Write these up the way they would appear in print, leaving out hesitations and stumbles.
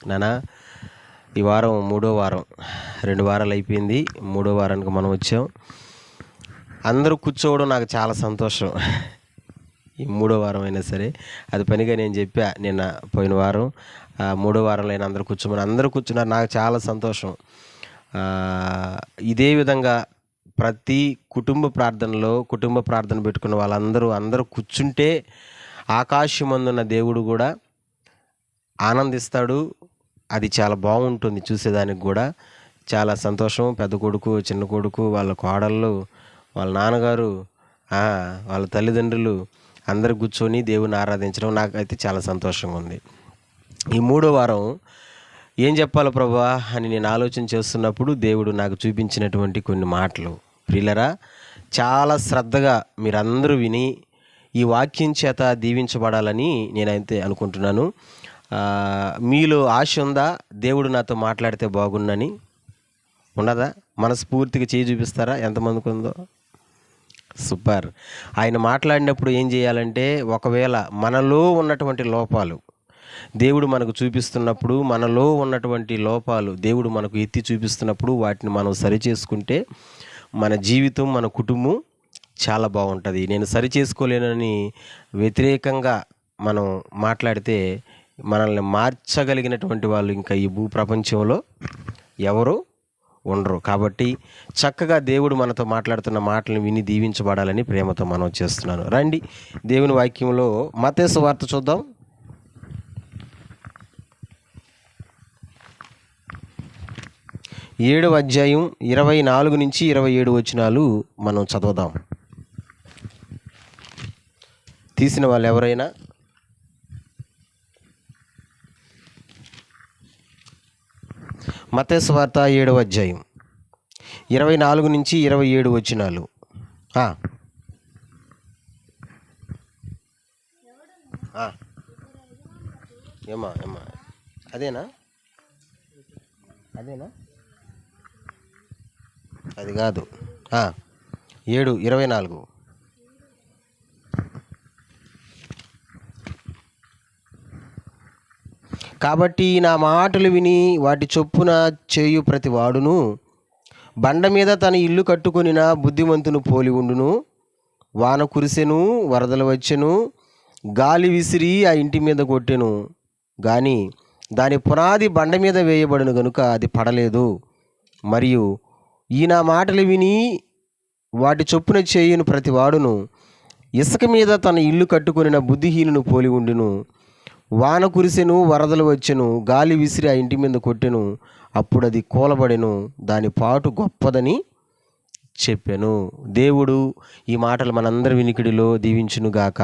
నానా ఈ వారం 3వ వారం, 2 వారాలు అయిపోయింది. 3వ వారానికి మనం వచ్చాం. అందరూ కూర్చోవడం నాకు చాలా సంతోషం. ఈ 3వ వారం అయినా సరే అది పనిగా నేను చెప్పా నిన్న, పోయిన వారం 3వ వారంలో అయినా అందరూ కూర్చోమని. అందరూ కూర్చున్నారు, నాకు చాలా సంతోషం. ఇదే విధంగా ప్రతి కుటుంబ ప్రార్థన పెట్టుకున్న అందరూ కూర్చుంటే ఆకాశమందున్న దేవుడు కూడా ఆనందిస్తాడు. అది చాలా బాగుంటుంది, చూసేదానికి కూడా చాలా సంతోషం. పెద్ద కొడుకు, చిన్న కొడుకు, వాళ్ళ కోడళ్ళు, వాళ్ళ నాన్నగారు, వాళ్ళ తల్లిదండ్రులు అందరూ కూర్చొని దేవుని ఆరాధించడం నాకైతే చాలా సంతోషంగా ఉంది. ఈ 3వ వారం ఏం చెప్పాలి ప్రభువా అని నేను ఆలోచన చేస్తున్నప్పుడు దేవుడు నాకు చూపించినటువంటి కొన్ని మాటలు, ప్రియులరా, చాలా శ్రద్ధగా మీరందరూ విని ఈ వాక్యం చేత దీవించబడాలని నేనైతే అనుకుంటున్నాను. మీలో ఆశ ఉందా? దేవుడు నాతో మాట్లాడితే బాగుండని ఉన్నదా? మనస్ఫూర్తిగా చేయి చూపిస్తారా? ఎంతమందికి ఉందో? సూపర్. ఆయన మాట్లాడినప్పుడు ఏం చేయాలంటే, ఒకవేళ మనలో ఉన్నటువంటి లోపాలు దేవుడు మనకు చూపిస్తున్నప్పుడు, మనలో ఉన్నటువంటి లోపాలు దేవుడు మనకు ఎత్తి చూపిస్తున్నప్పుడు వాటిని మనం సరిచేసుకుంటే మన జీవితం, మన కుటుంబం చాలా బాగుంటుంది. నేను సరిచేసుకోలేనని వ్యతిరేకంగా మనం మాట్లాడితే మనల్ని మార్చగలిగినటువంటి వాళ్ళు ఇంకా ఈ భూప్రపంచంలో ఎవరు ఉండరు. కాబట్టి చక్కగా దేవుడు మనతో మాట్లాడుతున్న మాటలను విని దీవించబడాలని ప్రేమతో మనం చేస్తున్నాను. రండి దేవుని వాక్యంలో మత్తయి సువార్త చూద్దాం. ఏడవ అధ్యాయం 24 నుంచి 27 వచనాలు మనం చదువుదాం. తీసిన వాళ్ళు ఎవరైనా? మత్తయి సువార్త 7వ అధ్యాయం 24 నుంచి 27 వచనాలు. ఏమా అదేనా అది కాదు. 7:24. కాబట్టి నా మాటలు విని వాటి చొప్పున చేయు ప్రతి వాడును బండ మీద తన ఇల్లు కట్టుకొనిన బుద్ధిమంతును పోలి ఉండును. వాన కురిసెను, వరదలు వచ్చెను, గాలి విసిరి ఆ ఇంటి మీద కొట్టెను, కానీ దాని పునాది బండ మీద వేయబడును గనుక అది పడలేదు. మరియు ఈ నా మాటలు విని వాటి చొప్పున చేయును ప్రతి వాడును ఇసుక మీద తన ఇల్లు కట్టుకొనిన బుద్ధిహీనును పోలి ఉండును. వాన కురిసెను, వరదలు వచ్చెను, గాలి విసిరి ఆ ఇంటి మీద కొట్టెను, అప్పుడు అది కూలబడెను, దాని పాటు గొప్పదని చెప్పెను. దేవుడు ఈ మాటలు మనందరి వినికిడిలో దీవించునుగాక.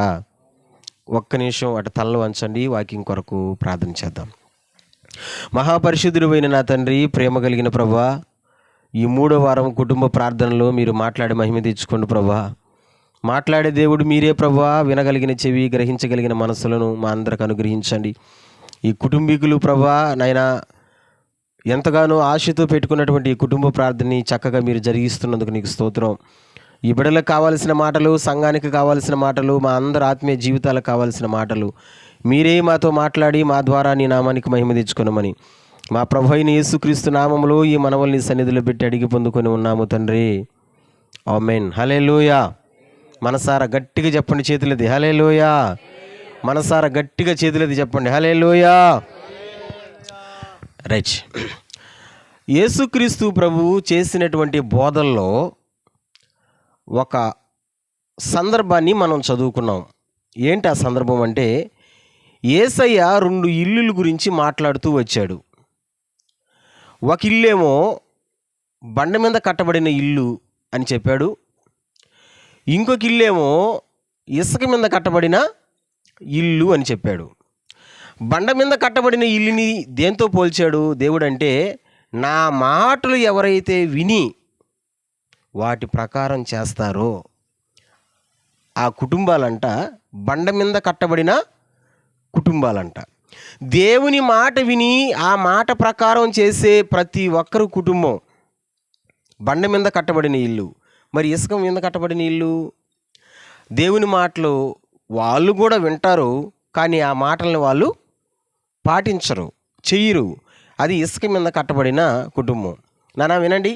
ఒక్క నిమిషం అటు తలలో వంచండి, వాక్యం కొరకు ప్రార్థన చేద్దాం. మహాపరిశుద్ధుడైన నా తండ్రి, ప్రేమ కలిగిన ప్రభువా, ఈ 3వ వారం కుటుంబ ప్రార్థనలో మీరు మాట్లాడి మహిమ తెచ్చుకోండి ప్రభువా. మాట్లాడే దేవుడు మీరే ప్రభువా. వినగలిగిన చెవి, గ్రహించగలిగిన మనసులను మా అందరికి అనుగ్రహించండి. ఈ కుటుంబీకులు ప్రభువా నాయనా ఎంతగానో ఆశతో పెట్టుకున్నటువంటి ఈ కుటుంబ ప్రార్థనని చక్కగా మీరు జరిగిస్తున్నందుకు నీకు స్తోత్రం. ఈ బిడ్డలకు కావాల్సిన మాటలు, సంఘానికి కావాల్సిన మాటలు, మా అందరి ఆత్మీయ జీవితాలకు కావాల్సిన మాటలు మీరే మాతో మాట్లాడి మా ద్వారా నీ నామానికి మహిమ తెచ్చుకొనమని మా ప్రభు అయిన యేసుక్రీస్తు నామములో ఈ మనవల్ని సన్నిధిలో పెట్టి అడిగి పొందుకొని ఉన్నాము తండ్రి. ఆమేన్. హల్లెలూయా. మనసారా గట్టిగా చెప్పండి, చేతులది హల్లెలూయా. మనసారా గట్టిగా చేతులది చెప్పండి హల్లెలూయా. రైట్. యేసుక్రీస్తు ప్రభువు చేసినటువంటి బోధల్లో ఒక సందర్భాన్ని మనం చదువుకున్నాం. ఏంటి ఆ సందర్భం అంటే, యేసయ్య 2 ఇల్లుల గురించి మాట్లాడుతూ వచ్చాడు. ఒక ఇల్లేమో బండ మీద కట్టబడిన ఇల్లు అని చెప్పాడు. ఇంకొక ఇల్లేమో ఇసుక మీద కట్టబడిన ఇల్లు అని చెప్పాడు. బండ మీద కట్టబడిన ఇల్లుని దేంతో పోల్చాడు దేవుడు అంటే, నా మాటలు ఎవరైతే విని వాటి ప్రకారం చేస్తారో ఆ కుటుంబాలంట బండ మీద కట్టబడిన కుటుంబాలంట. దేవుని మాట విని ఆ మాట ప్రకారం చేసే ప్రతి ఒక్కరు కుటుంబం బండ మీద కట్టబడిన ఇల్లు. మరి ఇసుక మీద కట్టబడిన ఇల్లు? దేవుని మాటలు వాళ్ళు కూడా వింటారు, కానీ ఆ మాటలను వాళ్ళు పాటించరు. చెయ్యరు. అది ఇసుక మీద కట్టబడిన కుటుంబం. నాన్న వినండి,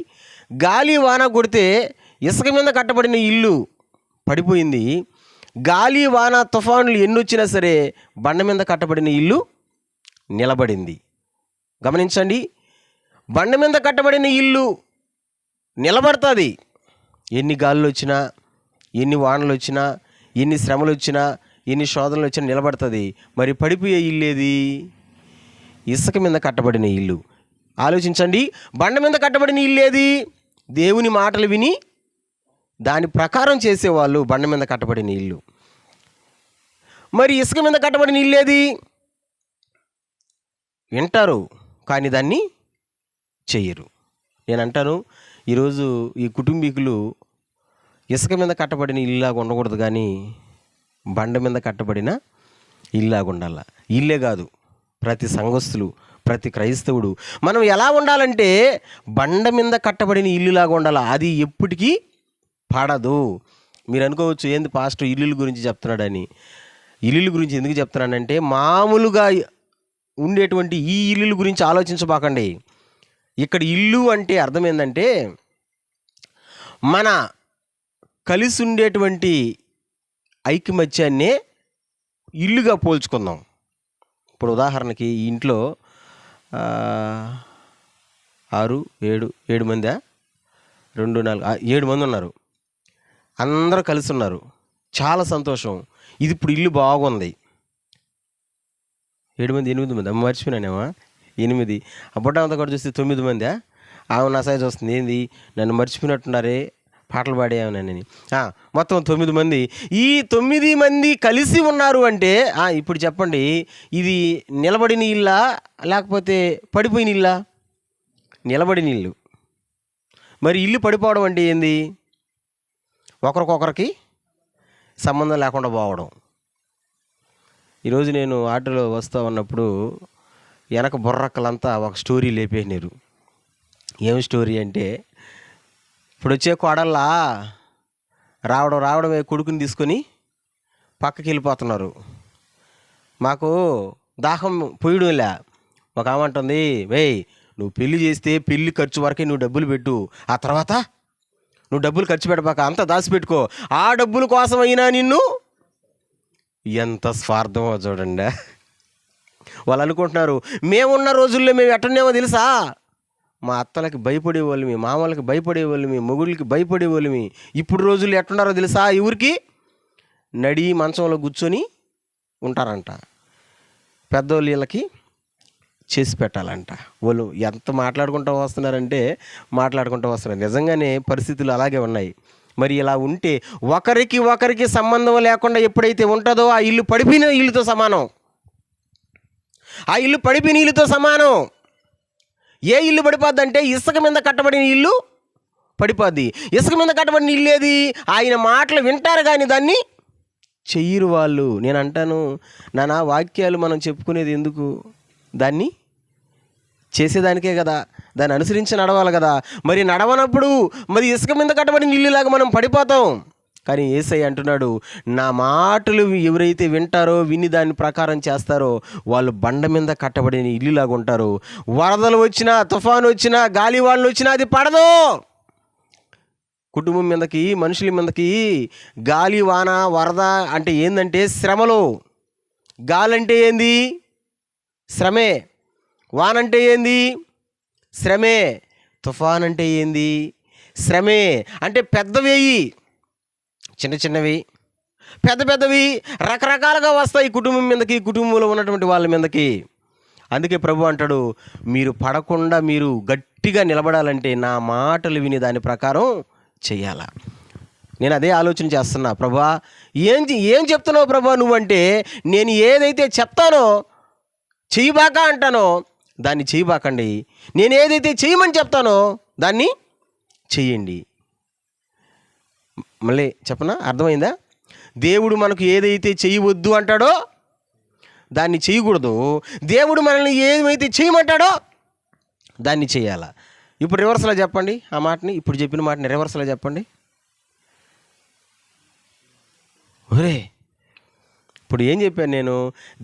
గాలి వాన కొడితే ఇసుక మీద కట్టబడిన ఇల్లు పడిపోయింది. గాలి వాన తుఫానులు ఎన్ని వచ్చినా సరే బండ మీద కట్టబడిన ఇల్లు నిలబడింది. గమనించండి, బండ మీద కట్టబడిన ఇల్లు నిలబడుతుంది. ఎన్ని గాలులు వచ్చినా, ఎన్ని వానలు వచ్చినా, ఎన్ని శ్రమలు వచ్చినా, ఎన్ని శోధనలు వచ్చినా నిలబడుతుంది. మరి పడిపోయే ఇల్లు ఏది? ఇసుక మీద కట్టబడిన ఇల్లు. ఆలోచించండి, బండ మీద కట్టబడిన ఇల్లు ఏది? దేవుని మాటలు విని దాని ప్రకారం చేసేవాళ్ళు బండ మీద కట్టబడిన ఇల్లు. మరి ఇసుక మీద కట్టబడిన ఇల్లు ఏది? వింటారు కానీ దాన్ని చెయ్యరు. నేను అంటాను, ఈరోజు ఈ కుటుంబీకులు ఇసుక మీద కట్టబడిన ఇల్లులాగా ఉండకూడదు, కానీ బండ మీద కట్టబడిన ఇల్లులాగా ఉండాల. ఇల్లే కాదు, ప్రతి సంఘస్థులు, ప్రతి క్రైస్తవుడు మనం ఎలా ఉండాలంటే బండ మీద కట్టబడిన ఇల్లులాగా ఉండాలి. అది ఎప్పటికీ పడదు. మీరు అనుకోవచ్చు, ఏంది పాస్టర్ ఇల్లుల గురించి చెప్తున్నాడని. ఇల్లుల గురించి ఎందుకు చెప్తున్నానంటే, మామూలుగా ఉండేటువంటి ఈ ఇల్లుల గురించి ఆలోచించబాకండి. ఇక్కడ ఇల్లు అంటే అర్థం ఏంటంటే, మన కలిసి ఉండేటువంటి ఐకమత్యాన్నే ఇల్లుగా పోల్చుకుందాం. ఇప్పుడు ఉదాహరణకి ఈ ఇంట్లో 6, 7 మందా, 2, 4, 7 మంది ఉన్నారు. అందరూ కలిసి ఉన్నారు, చాలా సంతోషం. ఇది ఇప్పుడు ఇల్లు బాగుంది. 7 మంది, 8 మంది, అమ్మ మర్చిపోయినానేమా, 8. అబ్బుడ్డ అంతా కూడా చూస్తే 9 మందా. ఆమె నా సైజ్ వస్తుంది, ఏంది నన్ను మర్చిపోయినట్టున్నారే, పాటలు పాడేమని. మొత్తం 9 మంది. ఈ 9 మంది కలిసి ఉన్నారు అంటే ఇప్పుడు చెప్పండి, ఇది నిలబడిన ఇల్లా లేకపోతే పడిపోయిన ఇల్లా? నిలబడిన ఇల్లు. మరి ఇల్లు పడిపోవడం అంటే ఏంది? ఒకరికొకరికి సంబంధం లేకుండా పోవడం. ఈరోజు నేను ఆటోలో వస్తూ ఉన్నప్పుడు వెనక బుర్రక్కలంతా ఒక స్టోరీ లేపేసినారు. ఏం స్టోరీ అంటే, ఇప్పుడు వచ్చే కోడల్లా రావడమే కొడుకుని తీసుకొని పక్కకి వెళ్ళిపోతున్నారు. మాకు దాహం పోయడంలే. ఒక ఆమె అంటుంది, వేయ్ నువ్వు పెళ్లి చేస్తే పెళ్లి ఖర్చు వరకే నువ్వు డబ్బులు పెట్టు, ఆ తర్వాత నువ్వు డబ్బులు ఖర్చు పెట్టబాక, అంతా దాచిపెట్టుకో, ఆ డబ్బుల కోసం అయినా నిన్ను. ఎంత స్వార్థమో చూడండి. వాళ్ళు అనుకుంటున్నారు, మేమున్న రోజుల్లో మేము ఎట్టున్నామో తెలుసా, మా అత్తలకి భయపడేవాళ్ళమి, మామూలకి భయపడేవాళ్ళమి, మొగుళ్ళకి భయపడేవాళ్ళమి. ఇప్పుడు రోజుల్లో ఎట్టున్నారో తెలుసా, ఊరికి నడి మంచంలో కూర్చొని ఉంటారంట. పెద్దోళ్ళు వీళ్ళకి చేసి పెట్టాలంట. వాళ్ళు ఎంత మాట్లాడుకుంటూ వస్తున్నారు. నిజంగానే పరిస్థితులు అలాగే ఉన్నాయి. మరి ఇలా ఉంటే ఒకరికి సంబంధం లేకుండా ఎప్పుడైతే ఉంటుందో ఆ ఇల్లు పడిపోయిన ఇల్లుతో సమానం. ఆ ఇల్లు పడిపోయిన ఇల్లుతో సమానం. ఏ ఇల్లు పడిపోద్ది అంటే ఇసుక మీద కట్టబడిన ఇల్లు పడిపోద్ది. ఇసుక మీద కట్టబడిన ఇల్లు ఏది? ఆయన మాటలు వింటారు కానీ దాన్ని చెయ్యరు వాళ్ళు. నేను అంటాను, నానా వాక్యాలు మనం చెప్పుకునేది ఎందుకు? దాన్ని చేసేదానికే కదా, దాన్ని అనుసరించి నడవాలి కదా. మరి నడవనప్పుడు మరి ఇసుక మీద కట్టబడిన ఇల్లులాగా మనం పడిపోతాం. కానీ యేసయ్య అంటున్నాడు, నా మాటలు ఎవరైతే వింటారో, విని దాని ప్రకారం చేస్తారో వాళ్ళు బండ మీద కట్టబడిన ఇల్లులాగా ఉంటారు. వరదలు వచ్చినా, తుఫాను వచ్చినా, గాలి వానలు వచ్చినా అది పడదు. కుటుంబం మీదకి, మనుషుల మీదకి గాలి వాన వరద అంటే ఏందంటే శ్రమలు. గాలి అంటే ఏంది? శ్రమే. వాన అంటే ఏంది? శ్రమే. తుఫాన్ అంటే ఏంది? శ్రమే. అంటే పెద్దవేయి, చిన్న చిన్నవి, పెద్దవి రకరకాలుగా వస్తాయి కుటుంబం మీదకి, కుటుంబంలో ఉన్నటువంటి వాళ్ళ మీదకి. అందుకే ప్రభు అంటాడు, మీరు పడకుండా మీరు గట్టిగా నిలబడాలంటే నా మాటలు విని దాని ప్రకారం చెయ్యాలా. నేను అదే ఆలోచన చేస్తున్నా. ప్రభా ఏం చెప్తున్నావు ప్రభా నువ్వంటే, నేను ఏదైతే చెప్తానో చెయ్యబాక అంటానో దాన్ని చేయబాకండి, నేను ఏదైతే చేయమని చెప్తానో దాన్ని చెయ్యండి. మళ్ళీ చెప్పనా, అర్థమైందా? దేవుడు మనకు ఏదైతే చేయవద్దు అంటాడో దాన్ని చేయకూడదు. దేవుడు మనల్ని ఏమైతే చేయమంటాడో దాన్ని చేయాలా. ఇప్పుడు రివర్స్లో చెప్పండి ఆ మాటని, ఇప్పుడు చెప్పిన మాటని రివర్స్లో చెప్పండి. ఒరే ఇప్పుడు ఏం చెప్పాను నేను?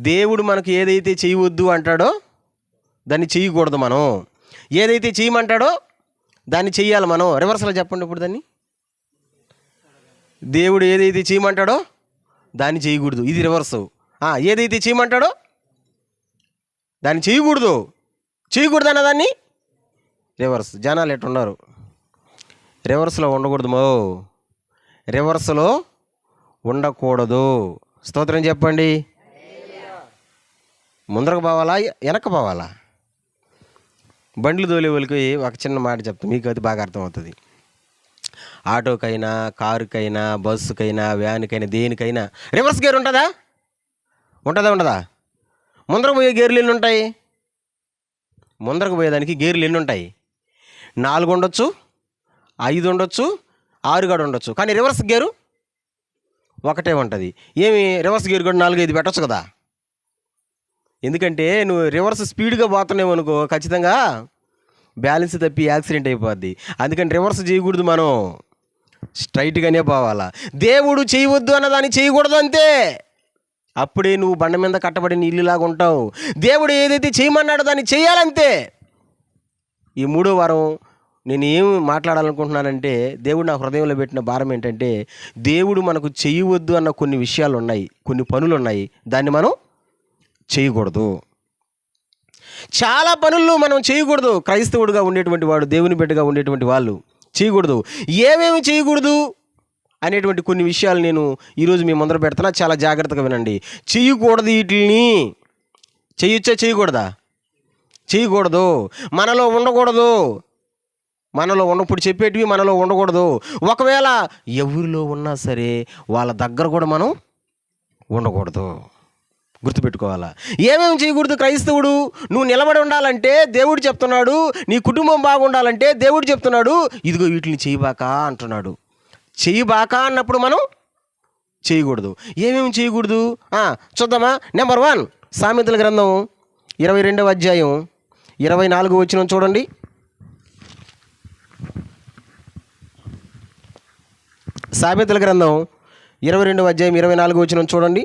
దేవుడు మనకు ఏదైతే చేయవద్దు అంటాడో దాన్ని చేయకూడదు మనం. ఏదైతే చేయమంటాడో దాన్ని చెయ్యాలి మనం. రివర్సలో చెప్పండి ఇప్పుడు దాన్ని. దేవుడు ఏదైతే చేయమంటాడో దాన్ని చేయకూడదు, ఇది రివర్సు. ఏదైతే చేయమంటాడో దాన్ని చేయకూడదు అన్న దాన్ని రివర్స్. జనాలు ఎట్టున్నారు, రివర్స్లో ఉండకూడదు మో, రివర్స్లో ఉండకూడదు. స్తోత్రం చెప్పండి. ముందరకు పోవాలా వెనక పోవాలా? బండ్లు తోలే వాళ్ళకి ఒక చిన్న మాట చెప్తాను, మీకు అది బాగా అర్థమవుతుంది. ఆటోకైనా, కారుకైనా, బస్సుకైనా, వ్యాన్కైనా, దేనికైనా రివర్స్ గేర్ ఉంటుందా? ఉండదా? ముందరకు పోయే గేర్లు ఎన్ని ఉంటాయి? ముందరకు పోయేదానికి గేర్లు ఎన్ని ఉంటాయి? 4 ఉండొచ్చు, 5 ఉండొచ్చు, 6 కూడా ఉండొచ్చు. కానీ రివర్స్ గేరు ఒకటే ఉంటుంది. ఏమి రివర్స్ గేర్ కూడా 4, 5 పెట్టచ్చు కదా. ఎందుకంటే నువ్వు రివర్స్ స్పీడ్గా పోతున్నావు అనుకో, ఖచ్చితంగా బ్యాలెన్స్ తప్పి యాక్సిడెంట్ అయిపోద్ది. అందుకని రివర్స్ చేయకూడదు, మనం స్ట్రైట్గానే పోవాలా. దేవుడు చేయవద్దు అన్నదాన్ని చేయకూడదు అంతే. అప్పుడే నువ్వు బండ మీద కట్టబడిన ఇల్లులాగా ఉంటావు. దేవుడు ఏదైతే చేయమన్నాడో దాన్ని చేయాలంతే. ఈ 3వ వారం నేను ఏం మాట్లాడాలనుకుంటున్నానంటే, దేవుడు నా హృదయంలో పెట్టిన భారం ఏంటంటే, దేవుడు మనకు చేయవద్దు అన్న కొన్ని విషయాలు ఉన్నాయి, కొన్ని పనులు ఉన్నాయి, దాన్ని మనం చేయకూడదు. చాలా పనులు మనం చేయకూడదు. క్రైస్తవుడిగా ఉండేటువంటి వాడు, దేవుని బిడ్డగా ఉండేటువంటి వాళ్ళు చేయకూడదు. ఏమేమి చేయకూడదు అనేటువంటి కొన్ని విషయాలు నేను ఈరోజు మీ ముందర పెడుతున్నా. చాలా జాగ్రత్తగా వినండి. చేయకూడదు వీటిని. చేయొచ్చా? చేయకూడదా? చేయకూడదు. మనలో ఉండకూడదు. ఇప్పుడు చెప్పేటివి మనలో ఉండకూడదు. ఒకవేళ ఎవరిలో ఉన్నా సరే వాళ్ళ దగ్గర కూడా మనం ఉండకూడదు. గుర్తుపెట్టుకోవాలా. ఏమేమి చేయకూడదు క్రైస్తవుడు? నువ్వు నిలబడి ఉండాలంటే దేవుడు చెప్తున్నాడు, నీ కుటుంబం బాగుండాలంటే దేవుడు చెప్తున్నాడు, ఇదిగో వీటిని చేయబాక అంటున్నాడు. చేయబాక అన్నప్పుడు మనం చేయకూడదు. ఏమేమి చేయకూడదు చూద్దామా? నెంబర్ 1, సామెతల గ్రంథం 22వ అధ్యాయం 24వ వచనం చూడండి. సామెతల గ్రంథం 22వ అధ్యాయం 24వ వచనం చూడండి.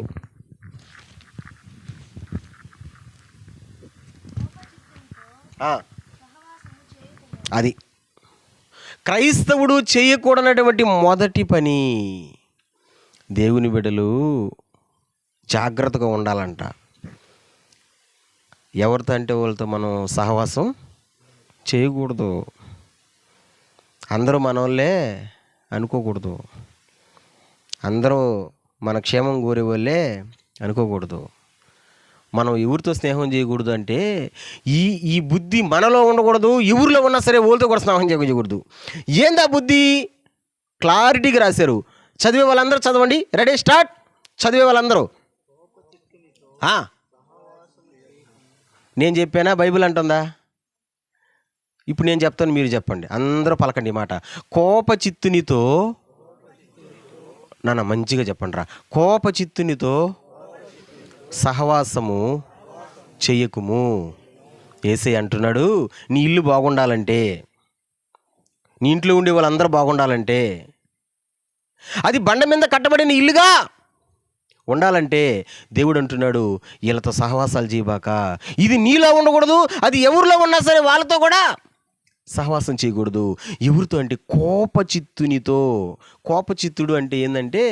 అది క్రైస్తవుడు చేయకూడనటువంటి మొదటి పని. దేవుని బిడ్డలు జాగ్రత్తగా ఉండాలంట. ఎవరితో అంటే వాళ్ళతో మనం సహవాసం చేయకూడదు. అందరూ మనోళ్ళే అనుకోకూడదు. అందరూ మన క్షేమం కోరే వాళ్ళే అనుకోకూడదు. మనం ఎవరితో స్నేహం చేయకూడదు అంటే ఈ బుద్ధి మనలో ఉండకూడదు. ఎవరిలో ఉన్నా సరే వాళ్ళతో కూడా స్నేహం చేయకూడదు. ఏందా బుద్ధి? క్లారిటీగా రాశారు. చదివే వాళ్ళందరూ చదవండి. Ready, start. చదివే వాళ్ళందరూ. నేను చెప్పానా? బైబిల్ అంటుందా? ఇప్పుడు నేను చెప్తాను, మీరు చెప్పండి. అందరూ పలకండి ఈ మాట. కోపచిత్తునితో, నాన్న మంచిగా చెప్పండి రా. కోపచిత్తునితో సహవాసము చెయ్యకుము. యేసయ్య అంటున్నాడు, నీ ఇల్లు బాగుండాలంటే, నీ ఇంట్లో ఉండే వాళ్ళందరూ బాగుండాలంటే, అది బండ మీద కట్టబడిన ఇల్లుగా ఉండాలంటే దేవుడు అంటున్నాడు, వీళ్ళతో సహవాసాలు చేయబాక. ఇది నీలో ఉండకూడదు. అది ఎవరిలో ఉన్నా సరే వాళ్ళతో కూడా సహవాసం చేయకూడదు. ఎవరితో అంటే కోపచిత్తునితో. కోపచిత్తుడు అంటే ఏంటంటే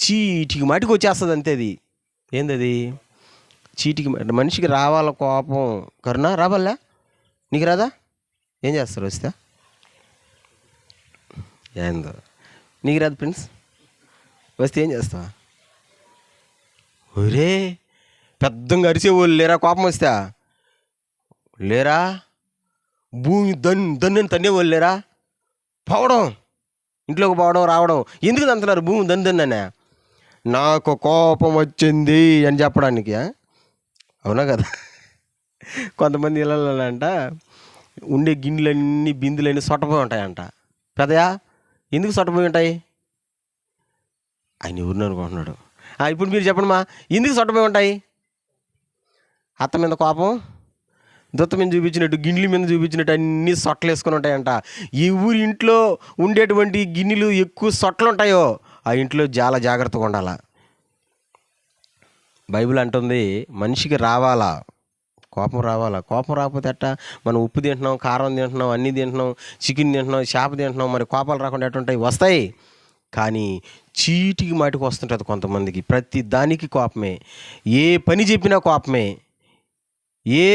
చీటికి మాటికి వచ్చేస్తుంది అంతే. అది ఏందది? చీటికి మనిషికి రావాల కోపం, కరుణ రావాలా? నీకు రాదా? ఏం చేస్తారు వస్తే? ఏందో నీకు రాదు ఫ్రెండ్స్. వస్తే ఏం చేస్తావా? ఒరే పెద్దంగా అరిసేవాళ్ళు లేరా? కోపం వస్తా లేరా? భూమి దన్ను తన్నేవాళ్ళు లేరా? పోవడం, ఇంట్లోకి పోవడం రావడం. ఎందుకు అంటున్నారు భూమి దన్నే? నాకు కోపం వచ్చింది అని చెప్పడానికి. అవునా కదా? కొంతమంది ఇళ్ళలో అంట ఉండే గిన్నెలన్నీ బిందులన్నీ సొట్టపోయి ఉంటాయంట. పెద్దయా ఎందుకు సొట్టపోయి ఉంటాయి? ఆయన ఎవరిని అనుకుంటున్నాడు? ఇప్పుడు మీరు చెప్పండి మా, ఎందుకు సొట్టపోయి ఉంటాయి? అత్త మీద కోపం, దుత్త మీద చూపించినట్టు, గిన్నెల మీద చూపించినట్టు అన్నీ సొట్టలు వేసుకొని ఉంటాయంట. ఎవరి ఇంట్లో ఉండేటువంటి గిన్నెలు ఎక్కువ సొట్టలు ఉంటాయో ఆ ఇంట్లో చాలా జాగ్రత్తగా ఉండాలా. బైబిల్ అంటుంది మనిషికి రావాలా కోపం రావాలా? కోపం రాకపోతే ఎట్టా? మనం ఉప్పు తింటున్నాం, కారం తింటున్నాం, అన్నీ తింటున్నాం, చికెన్ తింటున్నాం, చేప తింటున్నాం, మరి కోపాలు రాకుండా ఎట్టుంటాయి? వస్తాయి. కానీ చీటికి మాటికి వస్తుంటుంది కొంతమందికి. ప్రతి దానికి కోపమే, ఏ పని చెప్పినా కోపమే, ఏ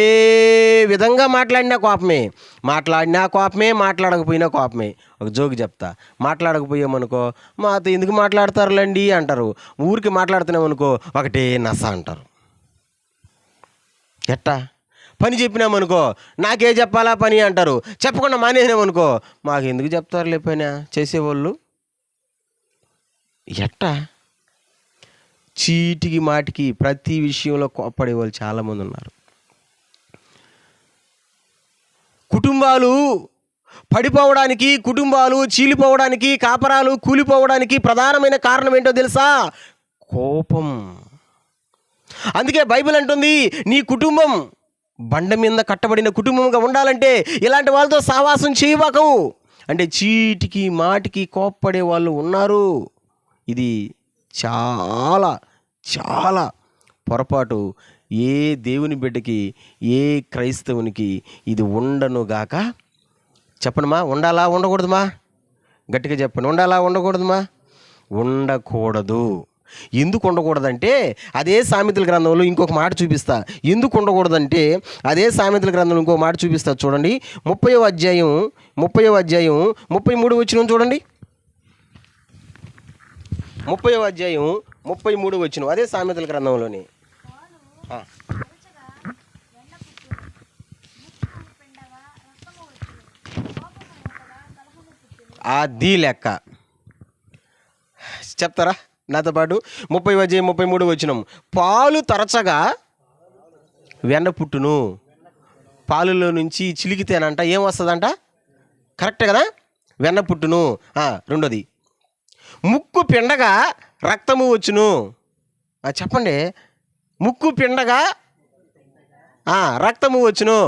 విధంగా మాట్లాడినా కోపమే. మాట్లాడినా కోపమే, మాట్లాడకపోయినా కోపమే. ఒక జోక్ చెప్తా. మాట్లాడకపోయామనుకో, మాతో ఎందుకు మాట్లాడతారులేండి అంటారు. ఊరికి మాట్లాడుతున్నామనుకో ఒకటే నస అంటారు. ఎట్టా? పని చెప్పినామనుకో నాకే చెప్పాలా పని అంటారు. చెప్పకుండా మానేసినామనుకో మాకు ఎందుకు చెప్తారులే పని చేసేవాళ్ళు. ఎట్టా? చీటికి మాటికి ప్రతి విషయంలో కోప్పడే వాళ్ళు చాలామంది ఉన్నారు. కుటుంబాలు పడిపోవడానికి, కుటుంబాలు చీలిపోవడానికి, కాపరాలు కూలిపోవడానికి ప్రధానమైన కారణం ఏంటో తెలుసా? కోపం. అందుకే బైబిల్ అంటుంది, నీ కుటుంబం బండ మీద కట్టబడిన కుటుంబంగా ఉండాలంటే ఇలాంటి వాళ్ళతో సహవాసం చేయబాకు. అంటే చీటికి మాటికి కోప్పడే వాళ్ళు ఉన్నారు. ఇది చాలా చాలా పొరపాటు. ఏ దేవుని బిడ్డకి, ఏ క్రైస్తవునికి ఇది ఉండనుగాక. చెప్పండిమా, ఉండాలా ఉండకూడదుమా? గట్టిగా చెప్పండి. ఉండాలా ఉండకూడదుమా? ఉండకూడదు. ఎందుకు ఉండకూడదంటే అదే సామెతల గ్రంథంలో ఇంకొక మాట చూపిస్తా. ఎందుకు ఉండకూడదంటే అదే సామెతల గ్రంథంలో ఇంకొక మాట చూపిస్తా. చూడండి, 30వ అధ్యాయం 33 వచనం చూడండి. 30వ అధ్యాయం 33 వచనం అదే సామెతల గ్రంథంలోని. అది లెక్క చెప్తారా నాతో పాటు? 30వ అధ్యాయం 33 వచనం. పాలు తరచగా వెన్న పుట్టును. పాలులో నుంచి చిలికితేనంట ఏం వస్తుందంట? కరెక్టే కదా? వెన్న పుట్టును. రెండోది, ముక్కు పిండగా రక్తము వచ్చును. చెప్పండి. ముక్కు పిండగా రక్తము వచ్చును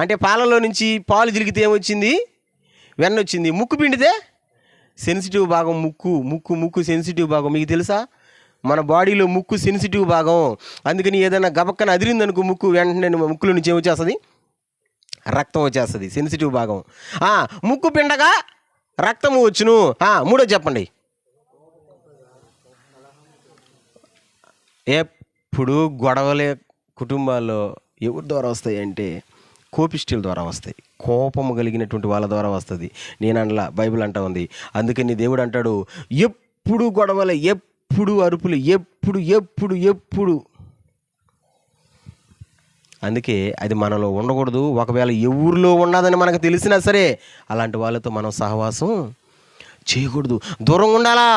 అంటే పాలలో నుంచి పాలు చిలికితే ఏమొచ్చింది? వెన్న వచ్చింది. ముక్కు పిండితే సెన్సిటివ్ భాగం ముక్కు సెన్సిటివ్ భాగం. మీకు తెలుసా? మన బాడీలో ముక్కు సెన్సిటివ్ భాగం. అందుకని ఏదైనా గబక్కన అదిరిందనుకో ముక్కు, వెంటనే ముక్కులో నుంచి ఏమొచ్చేస్తుంది? రక్తం వచ్చేస్తుంది. సెన్సిటివ్ భాగం. ముక్కు పిండగా రక్తము వచ్చును. మూడో చెప్పండి. ఎప్పుడు గొడవలే కుటుంబాల్లో ఎవరి ద్వారా వస్తాయి అంటే కోపిష్ఠుల ద్వారా వస్తాయి. కోపము కలిగినటువంటి వాళ్ళ ద్వారా వస్తుంది. నేను అనలా, బైబిల్ అంటా ఉంది. అందుకని దేవుడు అంటాడు, ఎప్పుడు గొడవలే, ఎప్పుడు అరుపులు, ఎప్పుడు. అందుకే అది మనలో ఉండకూడదు. ఒకవేళ ఎవరిలో ఉన్నదని మనకు తెలిసినా సరే అలాంటి వాళ్ళతో మనం సహవాసం చేయకూడదు. దూరంగా ఉండాలా.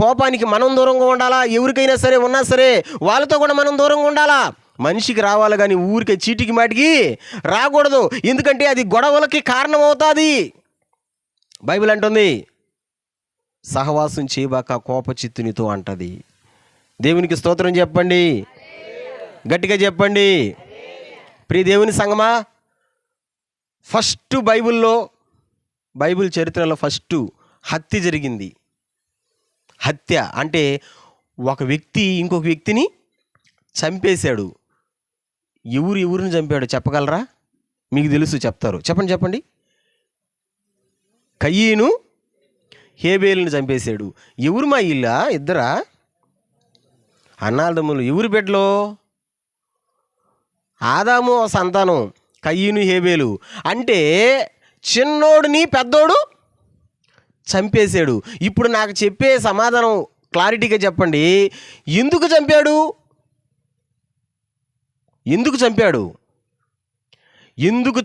కోపానికి మనం దూరంగా ఉండాలా. ఎవరికైనా సరే ఉన్నా సరే వాళ్ళతో కూడా మనం దూరంగా ఉండాలా. మనిషికి రావాలి కానీ ఊరికే చీటికి మాటికి రాకూడదు. ఎందుకంటే అది గొడవలకి కారణం అవుతుంది. బైబిల్ అంటుంది, సహవాసం చేయబాక కోపచిత్తునితో అంటది. దేవునికి స్తోత్రం చెప్పండి, గట్టిగా చెప్పండి. ప్రియ దేవుని సంగమా, బైబిల్ చరిత్రలో ఫస్ట్ హత్య జరిగింది. హత్య అంటే ఒక వ్యక్తి ఇంకొక వ్యక్తిని చంపేశాడు. ఎవరిని చంపాడు చెప్పగలరా? మీకు తెలుసు, చెప్తారు. చెప్పండి. కయీను హేబేలుని చంపేశాడు. ఎవరు మా ఇల్లా? ఇద్దరా అన్నాదమ్ములు. ఎవరి బిడ్డలో? ఆదాము సంతానం కయీను హేబేలు. అంటే చిన్నోడిని పెద్దోడు చంపేశాడు. ఇప్పుడు నాకు చెప్పే సమాధానం క్లారిటీగా చెప్పండి. ఎందుకు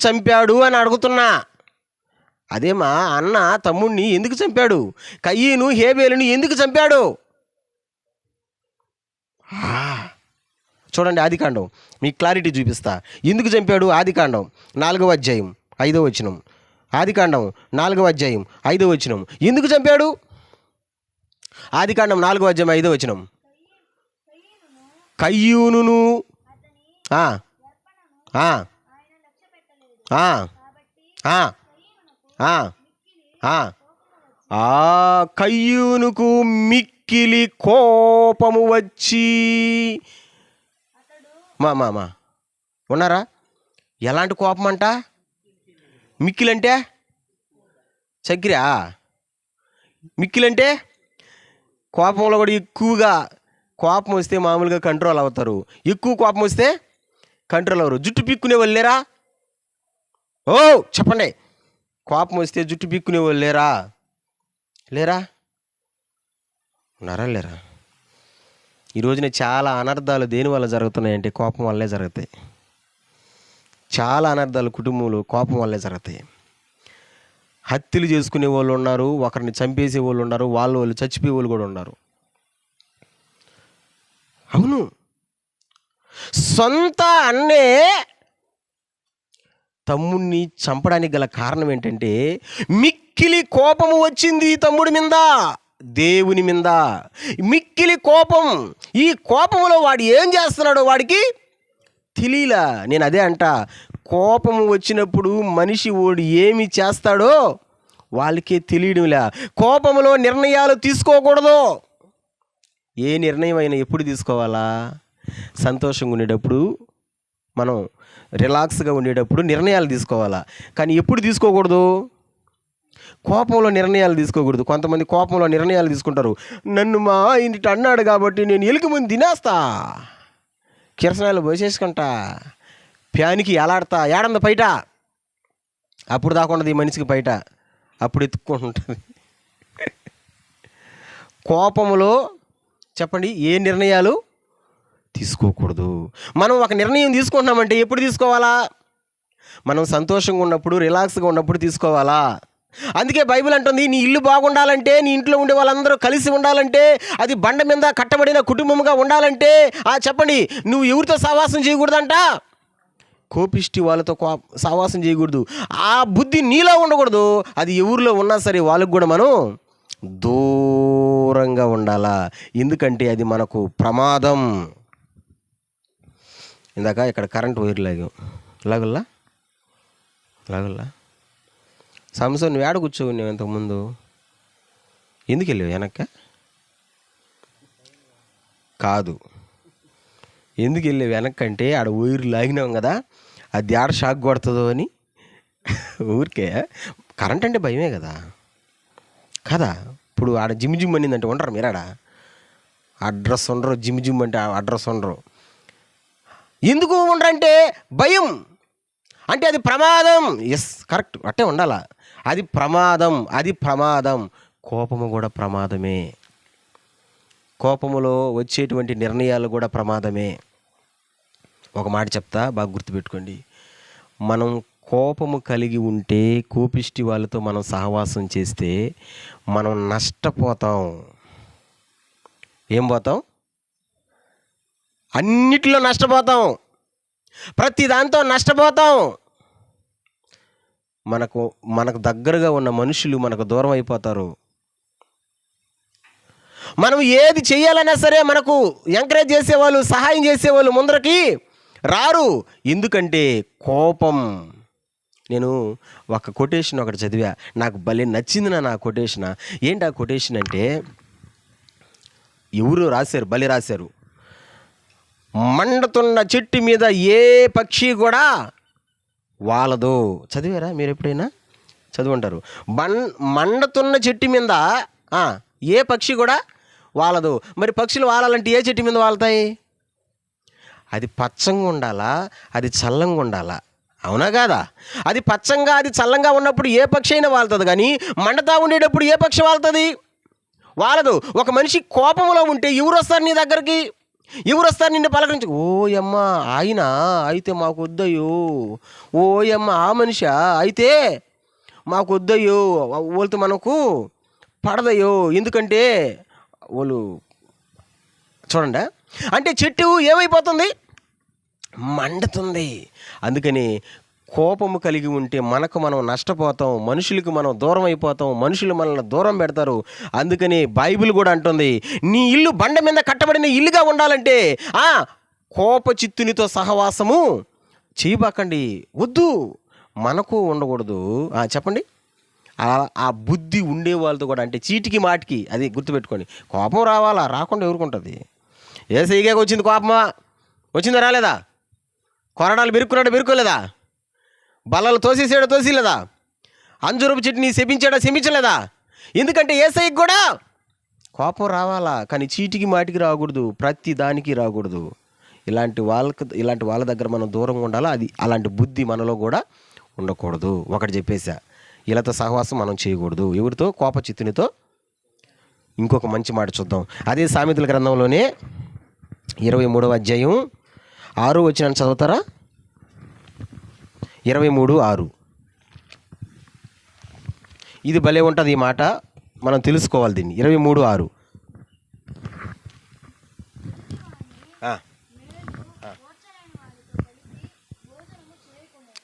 చంపాడు అని అడుగుతున్నా. అదే మా అన్న తమ్ముడిని ఎందుకు చంపాడు? కయీను హేబేలుని ఎందుకు చంపాడు? చూడండి, ఆదికాండం మీకు క్లారిటీ చూపిస్తా. ఎందుకు చంపాడు? ఆదికాండం 4వ అధ్యాయం 5వ వచనం. ఆదికాండం 4వ అధ్యాయం 5వ వచనం. ఎందుకు చంపాడు? ఆదికాండం 4వ అధ్యాయం 5వ వచనం. కయ్యూనును కయ్యూనుకు మిక్కిలి కోపము వచ్చి మా మా మా ఉన్నారా? ఎలాంటి కోపం అంట? మిక్కిలంటే చక్కెర. మిక్కిలంటే కోపంలో కూడా ఎక్కువగా కోపం వస్తే మామూలుగా కంట్రోల్ అవుతారు, ఎక్కువ కోపం వస్తే కంట్రోల్ అవ్వరు. జుట్టు పీక్కునే వాళ్ళు లేరా? ఓ చెప్పండి. కోపం వస్తే జుట్టు పీక్కునే వాళ్ళు లేరా? లేరా? ఉన్నారా లేరా? ఈ రోజున చాలా అనర్థాలు దేని వల్ల జరుగుతున్నాయంటే కోపం వల్లే జరుగుతాయి. చాలా అనర్థాలు కుటుంబంలో కోపం వల్లే జరుగుతాయి. హత్యలు చేసుకునే వాళ్ళు ఉన్నారు, ఒకరిని చంపేసే వాళ్ళు ఉన్నారు, వాళ్ళు చచ్చిపోయే వాళ్ళు కూడా ఉన్నారు. అవును, సొంత అన్నే తమ్ముడిని చంపడానికి గల కారణం ఏంటంటే మిక్కిలి కోపము వచ్చింది తమ్ముడి మీద, దేవుని మీద మిక్కిలి కోపం. ఈ కోపంలో వాడు ఏం చేస్తున్నాడో వాడికి తెలియలా. నేను అదే అంట, కోపము వచ్చినప్పుడు మనిషి ఓడి ఏమి చేస్తాడో వాళ్ళకే తెలియడంలా. కోపంలో నిర్ణయాలు తీసుకోకూడదు. ఏ నిర్ణయం అయినా ఎప్పుడు తీసుకోవాలా? సంతోషంగా ఉండేటప్పుడు, మనం రిలాక్స్గా ఉండేటప్పుడు నిర్ణయాలు తీసుకోవాలా. కానీ ఎప్పుడు తీసుకోకూడదు? కోపంలో నిర్ణయాలు తీసుకోకూడదు. కొంతమంది కోపంలో నిర్ణయాలు తీసుకుంటారు. నన్ను మా ఇంటి అన్నాడు కాబట్టి నేను ఎలుక ముందు తినేస్తా, కిరసనాలు పోసేసుకుంటా, ఫ్యాన్కి ఎలాడతా, ఏడంద బయట. అప్పుడు దాకుండదు ఈ మనిషికి బయట, అప్పుడు ఎత్తుక్కుంటుంది. కోపంలో చెప్పండి ఏ నిర్ణయాలు తీసుకోకూడదు. మనం ఒక నిర్ణయం తీసుకుంటున్నామంటే ఎప్పుడు తీసుకోవాలా? మనం సంతోషంగా ఉన్నప్పుడు, రిలాక్స్గా ఉన్నప్పుడు తీసుకోవాలా. అందుకే బైబిల్ అంటుంది, నీ ఇల్లు బాగుండాలంటే, నీ ఇంట్లో ఉండే వాళ్ళందరూ కలిసి ఉండాలంటే, అది బండ మీద కట్టబడిన కుటుంబంగా ఉండాలంటే చెప్పండి, నువ్వు ఎవరితో సహవాసం చేయకూడదంట? కోపిష్టి వాళ్ళతో సహవాసం చేయకూడదు. ఆ బుద్ధి నీలో ఉండకూడదు. అది ఎవరిలో ఉన్నా సరే వాళ్ళకు కూడా మనం దూరంగా ఉండాలా. ఎందుకంటే అది మనకు ప్రమాదం. ఇందాక ఇక్కడ కరెంట్ వైర్ లాగల్లా సంవత్సరం నువ్వు ఏడ కూర్చోవు ఇంతకుముందు? ఎందుకు వెళ్ళావు వెనక్క? కాదు, ఎందుకు వెళ్ళావు వెనక్కంటే ఆడ వైరు లాగినాం కదా, అది ఆడ షాక్ కొడుతుందో అని. ఊరికే కరెంట్ అంటే భయమే కదా కదా. ఇప్పుడు ఆడ జిమ్ జిమ్ అనిందంటే ఉండరు మీరాడ? అడ్రస్ ఉండరు, జిమ్ జిమ్ అంటే అడ్రస్ ఉండరు. ఎందుకు ఉండరంటే భయం. అంటే అది ప్రమాదం. ఎస్, కరెక్ట్, అట్టే ఉండాలా. అది ప్రమాదం, అది ప్రమాదం. కోపము కూడా ప్రమాదమే. కోపములో వచ్చేటువంటి నిర్ణయాలు కూడా ప్రమాదమే. ఒక మాట చెప్తా, బాగా గుర్తుపెట్టుకోండి. మనం కోపము కలిగి ఉంటే, కోపిష్టి వాళ్ళతో మనం సహవాసం చేస్తే మనం నష్టపోతాం. ఏం పోతాం? అన్నిటిలో నష్టపోతాం, ప్రతి దాంతో నష్టపోతాం. మనకు దగ్గరగా ఉన్న మనుషులు మనకు దూరం అయిపోతారు. మనం ఏది చేయాలన్నా సరే మనకు ఎంకరేజ్ చేసేవాళ్ళు, సహాయం చేసేవాళ్ళు ముందరకి రారు. ఎందుకంటే కోపం. నేను ఒక కొటేషన్ ఒకటి చదివా, నాకు భలే నచ్చింది నా కొటేషన్. ఏంటి ఆ కొటేషన్ అంటే, ఎవరు రాశారు, భలే రాశారు. మండుతున్న చెట్టు మీద ఏ పక్షి కూడా వాలదు. చదివారా మీరు ఎప్పుడైనా? చదువుంటారు. మండుతున్న చెట్టు మీద ఏ పక్షి కూడా వాలదు. మరి పక్షులు వాలాలంటే ఏ చెట్టు మీద వాళ్తాయి? అది పచ్చంగా ఉండాలా, అది చల్లంగా ఉండాలా, అవునా కాదా? అది పచ్చంగా, అది చల్లంగా ఉన్నప్పుడు ఏ పక్షి అయినా వాళ్తుంది. కానీ మండతా ఉండేటప్పుడు ఏ పక్షి వాళ్తుంది? వాలదు. ఒక మనిషి కోపంలో ఉంటే ఎవరు వస్తారు నీ దగ్గరికి? ఎవరు వస్తారు నిన్ను పలకరించి? ఓయమ్మ ఆయన అయితే మాకు వద్దయ్యో, ఓయమ్మ ఆ మనిషి అయితే మాకు వద్దయ్యో, వాళ్ళతో మనకు పడదయ్యో. ఎందుకంటే వాళ్ళు చూడండి, అంటే చెట్టు ఏమైపోతుంది? మండుతుంది. అందుకని కోపము కలిగి ఉంటే మనం నష్టపోతాం, మనుషులకు మనం దూరం అయిపోతాం, మనుషులు మనల్ని దూరం పెడతారు. అందుకని బైబిల్ కూడా అంటుంది, నీ ఇల్లు బండ మీద కట్టబడిన ఇల్లుగా ఉండాలంటే కోప చిత్తునితో సహవాసము చేయబాకండి. వద్దు, మనకు ఉండకూడదు. చెప్పండి. ఆ బుద్ధి ఉండే వాళ్ళతో కూడా, అంటే చీటికి మాటికి, అది గుర్తుపెట్టుకోండి. కోపం రావాలా, రాకుండా ఎవరుకుంటుంది? ఏసైగా వచ్చింది కోపమా? వచ్చిందా రాలేదా? కొరడాలు బెరుక్కోలేదా? బల్లలు తోసేసాడా? అంజూరపు చెట్టుని శపించలేదా? ఎందుకంటే యేసయ్యకి కూడా కోపం రావాలా, కానీ చీటికి మాటికి రాకూడదు, ప్రతి దానికి రాకూడదు. ఇలాంటి వాళ్ళ దగ్గర మనం దూరంగా ఉండాలా. అలాంటి బుద్ధి మనలో కూడా ఉండకూడదు. ఒకటి చెప్పేసా, వీళ్ళతో సహవాసం మనం చేయకూడదు. ఎవరితో? కోపచిత్తునితో. ఇంకొక మంచి మాట చూద్దాం. అదే సామెతల గ్రంథంలోనే 23వ అధ్యాయం 6 వచనాన్ని చదువుతారా? 23:6. ఇది భలే ఉంటుంది ఈ మాట, మనం తెలుసుకోవాలి దీన్ని. 23:6.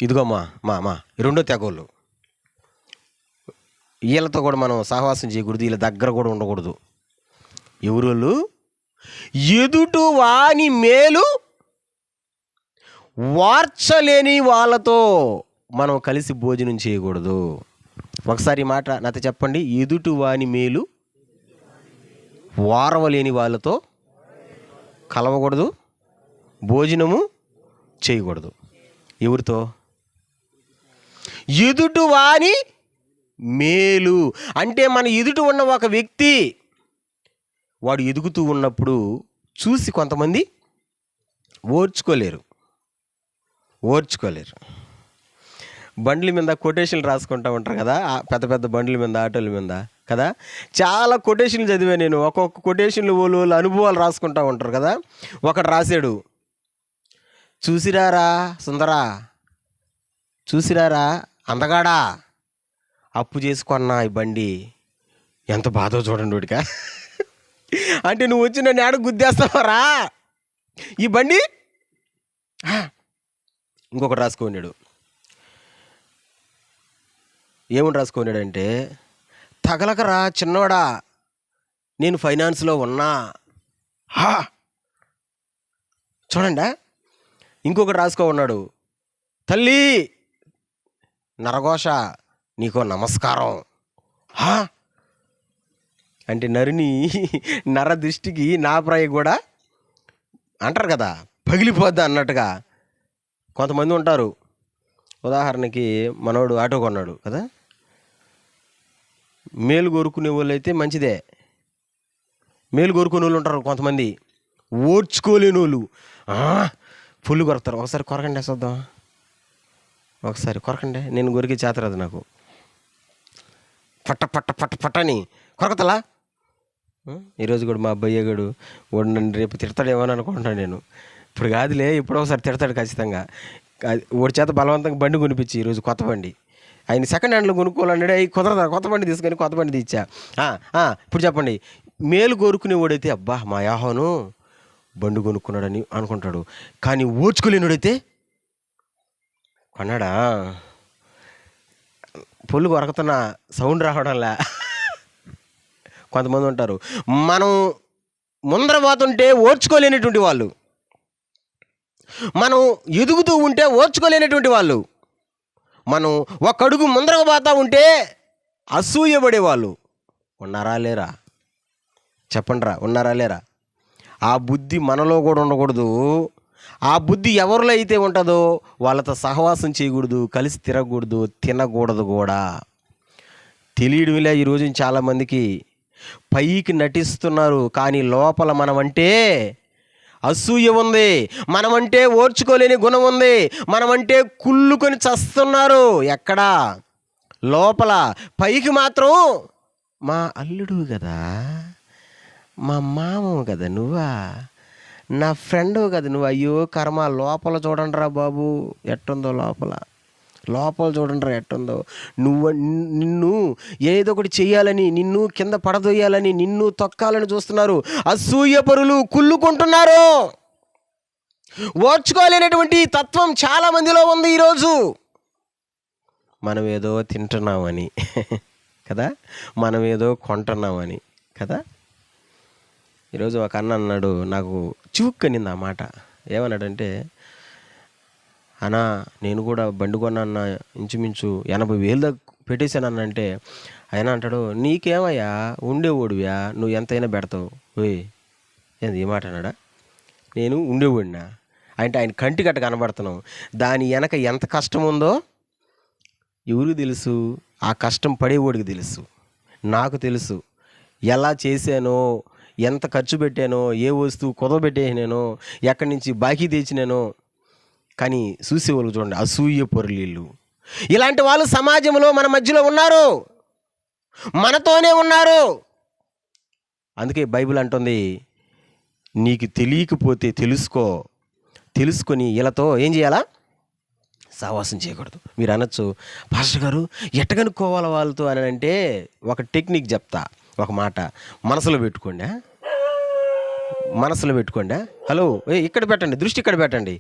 ఇదిగో మా రెండో తెగోళ్ళు, వీళ్ళతో కూడా మనం సహవాసం చేయకూడదు, వీళ్ళ దగ్గర కూడా ఉండకూడదు. ఎవరోళ్ళు? ఎదుటి వాని మేలు వార్చలేని వాళ్ళతో మనం కలిసి భోజనం చేయకూడదు. ఒకసారి మాట నాతో చెప్పండి. ఎదుటి వాని మేలు వారవలేని వాళ్ళతో కలవకూడదు, భోజనము చేయకూడదు. ఎవరితో? ఎదుటి వాని మేలు అంటే మన ఎదుట ఉన్న ఒక వ్యక్తి వాడు ఎదుగుతూ ఉన్నప్పుడు చూసి కొంతమంది ఓర్చుకోలేరు. బండ్ల మీద కొటేషన్లు రాసుకుంటూ ఉంటారు కదా, పెద్ద పెద్ద బండ్ల మీద, ఆటోల మీద కదా. చాలా కొటేషన్లు చదివా నేను. ఒక్కొక్క కొటేషన్లు వాళ్ళు అనుభవాలు రాసుకుంటూ ఉంటారు కదా. ఒకడు రాశాడు, చూసిరారా సుందరా, చూసిరారా అందగాడా, అప్పు చేసుకున్నా ఈ బండి, ఎంత బాధో చూడండి వాడికా. అంటే నువ్వు వచ్చి నన్ను ఏడ గుద్దేస్తావరా ఈ బండి. ఇంకొకటి రాసుకున్నాడు, ఏమని రాసుకున్నాడంటే, తగలకరా చిన్నోడా, నేను ఫైనాన్స్లో ఉన్నా. చూడండి. ఇంకొకటి రాసుకో ఉన్నాడు, తల్లి నరఘోష నీకో నమస్కారం. అంటే నర దృష్టికి నా ప్రాయ కూడా అంటారు కదా, పగిలిపోద్దా అన్నట్టుగా కొంతమంది ఉంటారు. ఉదాహరణకి మనోడు ఆటో కొన్నాడు కదా, మేలు కోరుకునే వాళ్ళు అయితే మంచిదే, మేలు కోరుకునే వాళ్ళు ఉంటారు కొంతమంది, ఓర్చుకోలేని వాళ్ళు ఫుల్ కొరతారు. ఒకసారి కొరకండి వేసొద్దాం, ఒకసారి కొరకండి, నేను కొరికి చేతరాదు నాకు. పట్ట పట్ట పట్ట పట్టని కొరకతలా. ఈరోజు కూడా మా అబ్బాయి గడు వాడు నన్ను రేపు తిడతాడేమో అని అనుకుంటున్నాను నేను. ఇప్పుడు కాదులే, ఎప్పుడో ఒకసారి తిడతాడు ఖచ్చితంగా. వాడి చేత బలవంతంగా బండి కొనిపించి ఈరోజు కొత్త బండి, ఆయన సెకండ్ హ్యాండ్లో కొనుక్కోవాలన్నాడు. అవి కుదరదా, కొత్త బండి తీసుకొని కొత్త బండి తెచ్చా. ఇప్పుడు చెప్పండి, మేలు కోరుకునేవాడైతే అబ్బా మా యాహోను బండి కొనుక్కున్నాడని అనుకుంటాడు. కానీ ఓర్చుకోలేనుడైతే కొన్నాడా, పొల్లు కొరకుతున్న సౌండ్ రావడంలా. కొంతమంది ఉంటారు, మనం ముందర పోతుంటే ఓర్చుకోలేనటువంటి వాళ్ళు, మనం ఎదుగుతూ ఉంటే ఓర్చుకోలేనటువంటి వాళ్ళు, మనం ఒక అడుగు ముందరకు పోతూ ఉంటే అసూయపడేవాళ్ళు ఉన్నారా లేరా? చెప్పండిరా, ఉన్నారా లేరా? ఆ బుద్ధి మనలో కూడా ఉండకూడదు. ఆ బుద్ధి ఎవరిలో అయితే ఉంటుందో వాళ్ళతో సహవాసం చేయకూడదు, కలిసి తిరగకూడదు, తినకూడదు కూడా. తెలియడంలే ఈరోజు చాలామందికి. పైకి నటిస్తున్నారు కానీ లోపల మనమంటే అసూయ ఉంది, మనమంటే ఓర్చుకోలేని గుణం ఉంది, మనమంటే కుళ్ళుకొని చస్తున్నారు. ఎక్కడా? లోపల. పైకి మాత్రం మా అల్లుడు కదా, మా మామవు కదా, నువ్వా నా ఫ్రెండు కదా నువ్వు, అయ్యో కర్మ. లోపల చూడండి రా బాబు ఎట్టుందో, లోపల చూడండి రా ఎట్టుందో. నిన్ను ఏదో ఒకటి చెయ్యాలని, నిన్ను కింద పడదొయ్యాలని, నిన్ను తొక్కాలని చూస్తున్నారు. అసూయపరులు కుళ్ళుకుంటున్నారు. ఓర్చుకోలేనటువంటి తత్వం చాలా మందిలో ఉంది ఈరోజు. మనం ఏదో తింటున్నామని కదా, మనం ఏదో కొంటున్నామని కదా. ఈరోజు ఒక అన్న అన్నాడు, నాకు చివుక్కనింది ఆ మాట. ఏమన్నాడంటే, అన్నా నేను కూడా బండి కొన్నా, ఇంచుమించు 80,000 దాకా పెట్టేశానంటే, ఆయన అంటాడు, నీకేమయ్యా ఉండేవాడివ్యా, నువ్వు ఎంతైనా పెడతావు. ఓయ్ ఏంది ఈ మాట అన్నాడా? నేను ఉండేవాడినా, అంటే ఆయన కంటికి అట్ట కనబడుతున్నాం. దాని వెనక ఎంత కష్టం ఉందో ఎవరికి తెలుసు? ఆ కష్టం పడేవాడికి తెలుసు. నాకు తెలుసు. ఎలా చేశానో, ఎంత ఖర్చు పెట్టానో, ఏ వస్తువు కుదవబెట్టేసినానో, ఎక్కడి నుంచి బాకీ తెచ్చినానో. కానీ చూసేవాళ్ళు చూడండి, అసూయ పొరలీళ్ళు. ఇలాంటి వాళ్ళు సమాజంలో మన మధ్యలో ఉన్నారు, మనతోనే ఉన్నారు. అందుకే బైబిల్ అంటుంది, నీకు తెలియకపోతే తెలుసుకొని వీళ్ళతో ఏం చేయాలా? సహవాసం చేయకూడదు. మీరు అనొచ్చు, పాస్టర్ గారు ఎట్ట కనుక్కోవాలి వాళ్ళతో అని అంటే, ఒక టెక్నిక్ చెప్తా, ఒక మాట మనసులో పెట్టుకోండి. హలో, ఇక్కడ పెట్టండి, దృష్టి ఇక్కడ పెట్టండి.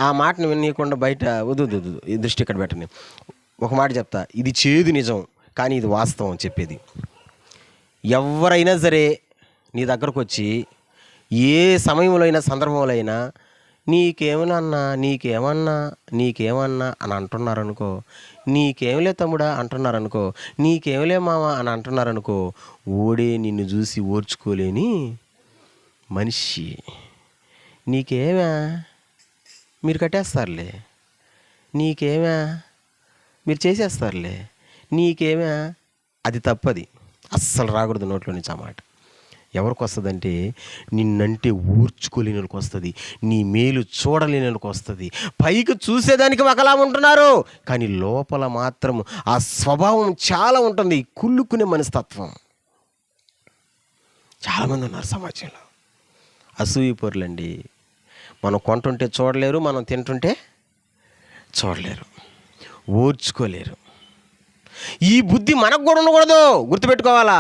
ఆ మాటను వినకుండా బయట వద్దు, ఈ దృష్టి ఇక్కడ పెట్టండి. ఒక మాట చెప్తా, ఇది చేదు నిజం, కానీ ఇది వాస్తవం చెప్పేది. ఎవరైనా సరే నీ దగ్గరకు వచ్చి ఏ సమయంలో అయినా సందర్భంలో అయినా నీకేమన్నా అని అంటున్నారనుకో, నీకేమలే తమ్ముడా అంటున్నారనుకో, నీకేమలే మామ అని అంటున్నారనుకో, ఓడే నిన్ను చూసి ఓర్చుకోలేని మనిషి. నీకేమా మీరు కట్టేస్తారులే, నీకేమా మీరు చేసేస్తారులే, నీకేమా అది తప్పది. అస్సలు రాకూడదు నోట్లో నుంచి ఆ మాట. ఎవరికి వస్తుందంటే, నిన్నంటే ఊర్చుకోలేని వాళ్ళకి వస్తుంది, నీ మేలు చూడలేని వాళ్ళకి వస్తుంది. పైకి చూసేదానికి ఒకలా ఉంటున్నారు, కానీ లోపల మాత్రం ఆ స్వభావం చాలా ఉంటుంది, కుళ్ళుకునే మనస్తత్వం. చాలామంది ఉన్నారు సమాజంలో, అసూయ పొరులండి. మనం కొంటుంటే చూడలేరు, మనం తింటుంటే చూడలేరు, ఓర్చుకోలేరు. ఈ బుద్ధి మనకు కూడా ఉండకూడదు, గుర్తుపెట్టుకోవాలా,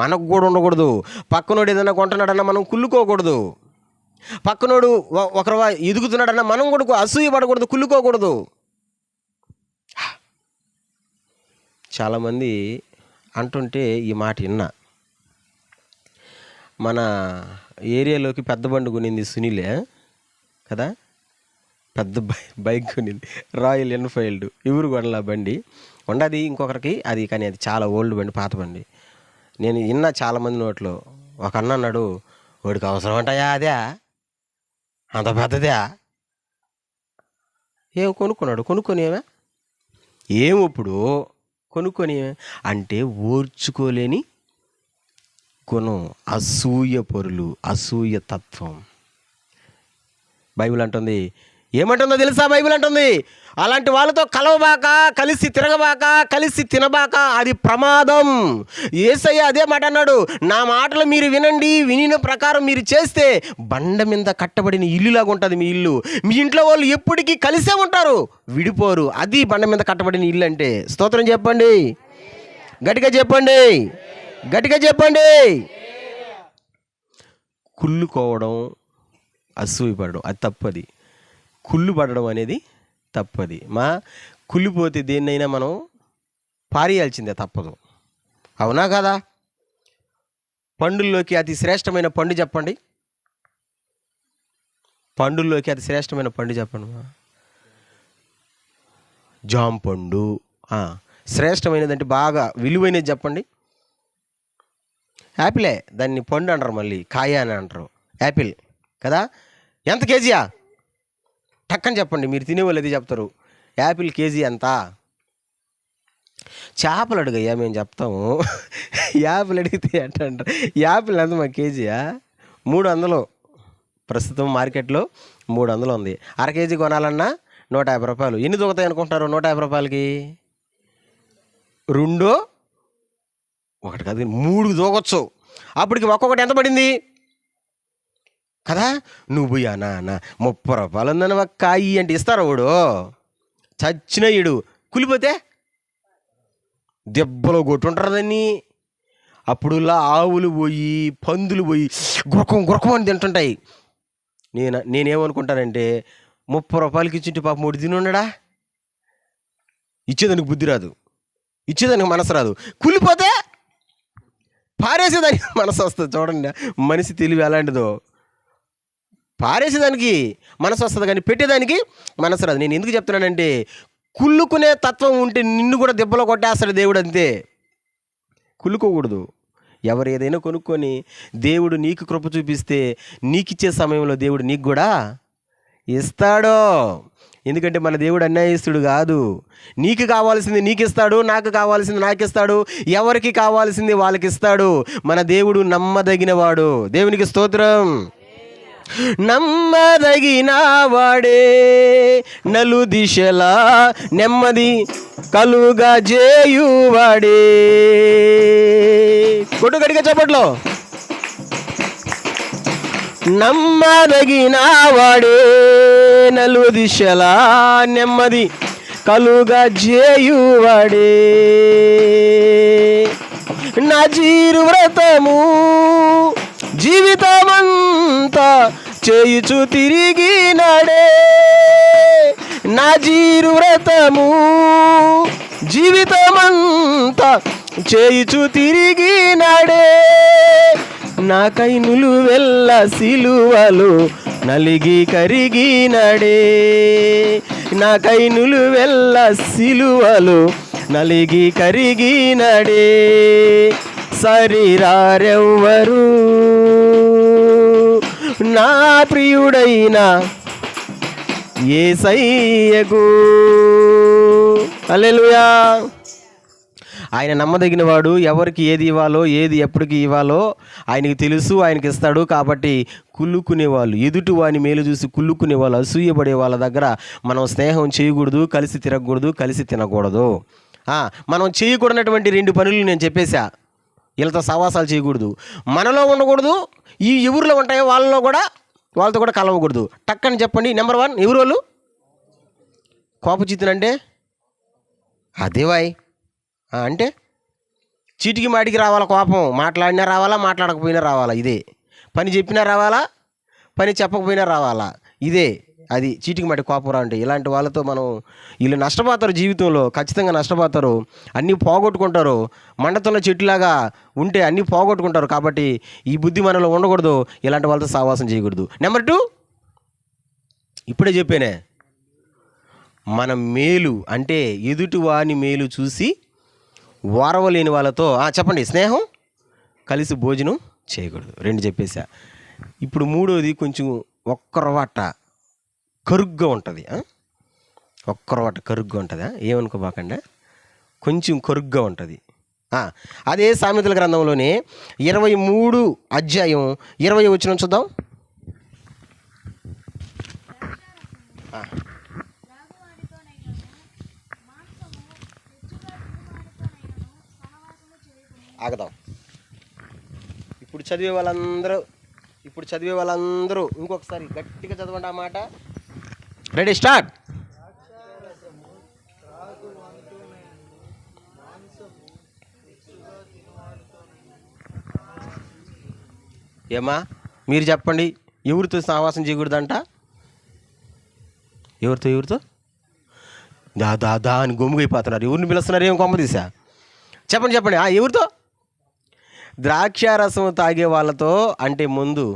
మనకు కూడా ఉండకూడదు. పక్కనోడు ఏదైనా కొంటున్నాడన్నా మనం కుళ్ళుకోకూడదు. పక్కనోడు ఒకరు ఎదుగుతున్నాడన్నా మనం కూడా అసూయ పడకూడదు, కుళ్ళుకోకూడదు. చాలామంది అంటుంటే ఈ మాట విన్నా. మన ఏరియాలోకి పెద్ద బండి కొనింది సునీలే కదా, పెద్ద బైక్ కొనింది, రాయల్ ఎన్ఫీల్డ్. ఎవరు కొనలా బండి, ఉండదు ఇంకొకరికి అది, కానీ అది చాలా ఓల్డ్ బండి, పాత బండి. నేను విన్నా చాలామంది నోట్లో. ఒక అన్న అన్నాడు, వాడికి అవసరం అంటాయా అదే, అంత పెద్దదే? ఏం కొనుక్కొని ఇప్పుడు కొనుక్కొని అంటే ఓర్చుకోలేని గుణం, అసూయ పొరులు, అసూయ తత్వం. బైబిల్ అంటుంది, ఏమంటుందో తెలుసా? బైబిల్ అంటుంది, అలాంటి వాళ్ళతో కలవబాక, కలిసి తిరగబాక, కలిసి తినబాక, అది ప్రమాదం. యేసయ్య అదే మాట అన్నాడు, నా మాటలు మీరు వినండి, వినిన ప్రకారం మీరు చేస్తే బండ మీద కట్టబడిన ఇల్లులాగా ఉంటుంది మీ ఇల్లు. మీ ఇంట్లో వాళ్ళు ఎప్పటికీ కలిసే ఉంటారు, విడిపోరు. అది బండ మీద కట్టబడిన ఇల్లు అంటే. స్తోత్రం చెప్పండి, గట్టిగా చెప్పండి, గట్టిగా చెప్పండి. కుళ్ళుకోవడం, అసూయపడడం అది తప్పది. కుళ్ళు పడడం అనేది తప్పది. కుళ్ళిపోతే దేన్నైనా మనం పారేయాల్సిందే, తప్పదు. అవునా కదా? పండుల్లోకి అతి శ్రేష్టమైన పండు చెప్పండి, పండుల్లోకి అతి శ్రేష్టమైన పండు చెప్పండి. జామ పండు. శ్రేష్టమైనది అంటే బాగా విలువైనది చెప్పండి. యాపిలే, దాన్ని పండు అంటారు, మళ్ళీ కాయ అని అంటారు. యాపిల్ కదా, ఎంత కేజీయా? టక్కని చెప్పండి, మీరు తినేవాళ్ళు అది చెప్తారు. యాపిల్ కేజీ ఎంత? చేపలు అడుగయ్యా, మేము చెప్తాము. యాపిల్ అడిగితే ఎంత అంటారు? యాపిల్ ఎంత మా కేజీయా? 300 ప్రస్తుతం మార్కెట్లో 300 ఉంది. అర కేజీ కొనాలన్నా 150 రూపాయలు. ఎన్ని దొరుకుతాయి అనుకుంటున్నారు 150 రూపాయలకి? 2 ఒకటి కాదు 3 దూకొచ్చు. అప్పటికి ఒక్కొక్కటి ఎంత పడింది కదా? నువ్వు నాన్న 30 రూపాయలు ఉందని ఒక కాయి అంటే ఇస్తారా? వాడు చచ్చిన ఇడు కులిపోతే దెబ్బలో కొట్టుంటారు దాన్ని. అప్పుడులా ఆవులు పోయి, పందులు పోయి గురకం అని తింటుంటాయి. నేనేమనుకుంటానంటే 30 రూపాయలకి ఇచ్చింటే పాపం 3 తిని ఉన్నాడా? ఇచ్చేదానికి బుద్ధి రాదు, ఇచ్చేదానికి మనసు రాదు. కులిపోతే పారేసేదానికి మనసు వస్తుంది. చూడండి మనిషి తెలివి ఎలాంటిదో. పారేసేదానికి మనసు వస్తుంది, కానీ పెట్టేదానికి మనసు రాదు. నేను ఎందుకు చెప్తున్నానంటే, కుళ్ళుకునే తత్వం ఉంటే నిన్ను కూడా దెబ్బలో కొట్టేస్తాడు దేవుడు, అంతే. కుళ్ళుకోకూడదు. ఎవరు ఏదైనా కొనుక్కొని దేవుడు నీకు కృప చూపిస్తే, నీకు ఇచ్చే సమయంలో దేవుడు నీకు కూడా ఇస్తాడు. ఎందుకంటే మన దేవుడు అన్యాయస్తుడు కాదు. నీకు కావాల్సింది నీకు ఇస్తాడు, నాకు కావాల్సింది నాకు ఇస్తాడు, ఎవరికి కావాల్సింది వాళ్ళకి ఇస్తాడు. మన దేవుడు నమ్మదగినవాడు. దేవునికి స్తోత్రం. నమ్మదగిన వాడే నలు దిశలా నెమ్మది కలుగా చేయువాడే. కొట్టు గడిగా చప్పట్లో. నమ్మదగిన వాడే నలు దిశలా నెమ్మది కలుగా చేయువాడే. నజీరు వ్రతము జీవితమంతా చేయుచు తిరిగినాడే. నజీరు వ్రతము జీవితమంతా చేయుచు తిరిగినాడే. నా కైనులు వెళ్ళ సిలువలు నలిగి కరిగినడే. నా కైనులు వెళ్ళ సిలువలు నలిగి కరిగినడే. సరిరారెవ్వరు నా ప్రియుడైన యేసయ్యకు. హల్లెలూయా. ఆయన నమ్మదగిన వాడు. ఎవరికి ఏది ఇవ్వాలో ఏది ఎప్పటికి ఇవ్వాలో ఆయనకి తెలుసు, ఆయనకి ఇస్తాడు. కాబట్టి కుళ్ళుకునే వాళ్ళు, ఎదుటి వాని మేలు చూసి కుళ్ళుకునే వాళ్ళు, అసూయపడే వాళ్ళ దగ్గర మనం స్నేహం చేయకూడదు, కలిసి తిరగకూడదు, కలిసి తినకూడదు. మనం చేయకూడనటువంటి 2 పనులు నేను చెప్పేశా. వీళ్ళతో సవాసాలు చేయకూడదు, మనలో ఉండకూడదు, ఈ ఎవరిలో ఉంటాయో వాళ్ళతో కూడా కలవకూడదు. టక్కని చెప్పండి. నెంబర్ 1 ఎవరు వాళ్ళు? కోపచిత్తునంటే అదేవాయ్ అంటే చీటికి మాటికి రావాలా కోపం. మాట్లాడినా రావాలా, మాట్లాడకపోయినా రావాలా. ఇదే పని చెప్పినా రావాలా, పని చెప్పకపోయినా రావాలా. ఇదే అది చీటికి మాటి కోపం రా అంటే. ఇలాంటి వాళ్ళతో వీళ్ళు నష్టపోతారు, జీవితంలో ఖచ్చితంగా నష్టపోతారు. అన్నీ పోగొట్టుకుంటారు. మండతున్న చెట్టులాగా ఉంటే అన్నీ పోగొట్టుకుంటారు. కాబట్టి ఈ బుద్ధి మనలో ఉండకూడదు. ఇలాంటి వాళ్ళతో సావాసం చేయకూడదు. నెంబర్ 2 ఇప్పుడే చెప్పానే, మన మేలు అంటే ఎదుటి వాని మేలు చూసి ఓరవలేని వాళ్ళతో చెప్పండి స్నేహం, కలిసి భోజనం చేయకూడదు. 2 చెప్పేశా. ఇప్పుడు 3వది కొంచెం ఒక్కరవాట కరుగ్గా ఉంటుంది. ఒక్కరవాట కరుగ్గా ఉంటుందా? ఏమనుకోబాకండి, కొంచెం కరుగ్గా ఉంటుంది. అదే సామెతల గ్రంథంలోనే 23 అధ్యాయం 20 వచనం చూద్దాం. ఆగదాం. ఇప్పుడు చదివే వాళ్ళందరూ ఇంకొకసారి గట్టిగా చదవండి ఆ మాట. Ready, start. ఏమా మీరు చెప్పండి, ఎవరితో సహవాసం చేయకూడదంట? ఎవరితో దా అని గొమ్ముగైపోతున్నారు. ఎవరిని పిలుస్తున్నారు? ఏం కొమ్మ తీసా? చెప్పండి. ఎవరితో? ద్రాక్షారసం తాగే వాళ్ళతో. అంటే మందు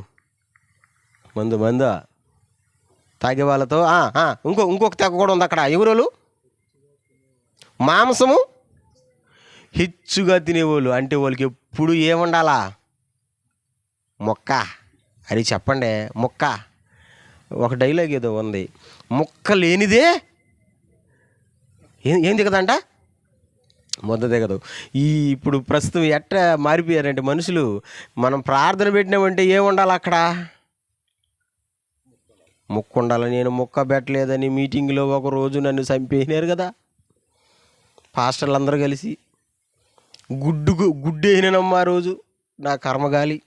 తాగే వాళ్ళతో. ఇంకొక తెగ కూడా ఉంది అక్కడ. ఎవరోళ్ళు? మాంసము హెచ్చుగా తినేవాళ్ళు. అంటే వాళ్ళకి ఎప్పుడు ఏముండాలా? మొక్క. అది చెప్పండి, మొక్క. ఒక డైలాగ్ ఏదో ఉంది, మొక్క లేనిదే ఏం దిగదంట, ముద్ద దిగదు. ఇప్పుడు ప్రస్తుతం ఎట్లా మారిపోయారంటే మనుషులు, మనం ప్రార్థన పెట్టినామంటే ఏముండాలి అక్కడ? మొక్క ఉండాలి. నేను మొక్క పెట్టలేదని మీటింగ్లో ఒకరోజు నన్ను చంపేసినారు కదా పాస్టర్లు అందరూ కలిసి. గుడ్డు అయినమ్మా ఆ రోజు నా కర్మగాలి.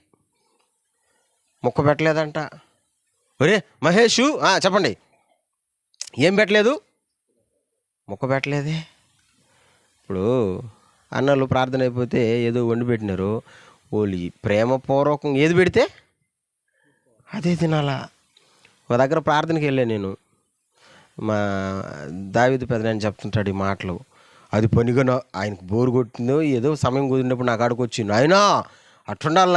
మొక్క పెట్టలేదంట. ఒరే మహేషు చెప్పండి, ఏం పెట్టలేదు? మొక్క పెట్టలేదే. ఇప్పుడు అన్నలు ప్రార్థన అయిపోతే ఏదో వండి పెట్టినారు. వాళ్ళు ప్రేమపూర్వకం ఏది పెడితే అదే తినాలా. ఒక దగ్గర ప్రార్థనకి వెళ్ళాను నేను. మా దావీదు పెదనాయన చెప్తుంటాడు ఈ మాటలు. అది పనిగా ఆయనకు బోరు కొట్టిందో ఏదో సమయం కుదిరినప్పుడు నా కాడికి వచ్చింది. ఆయన ఎట్టుండాలి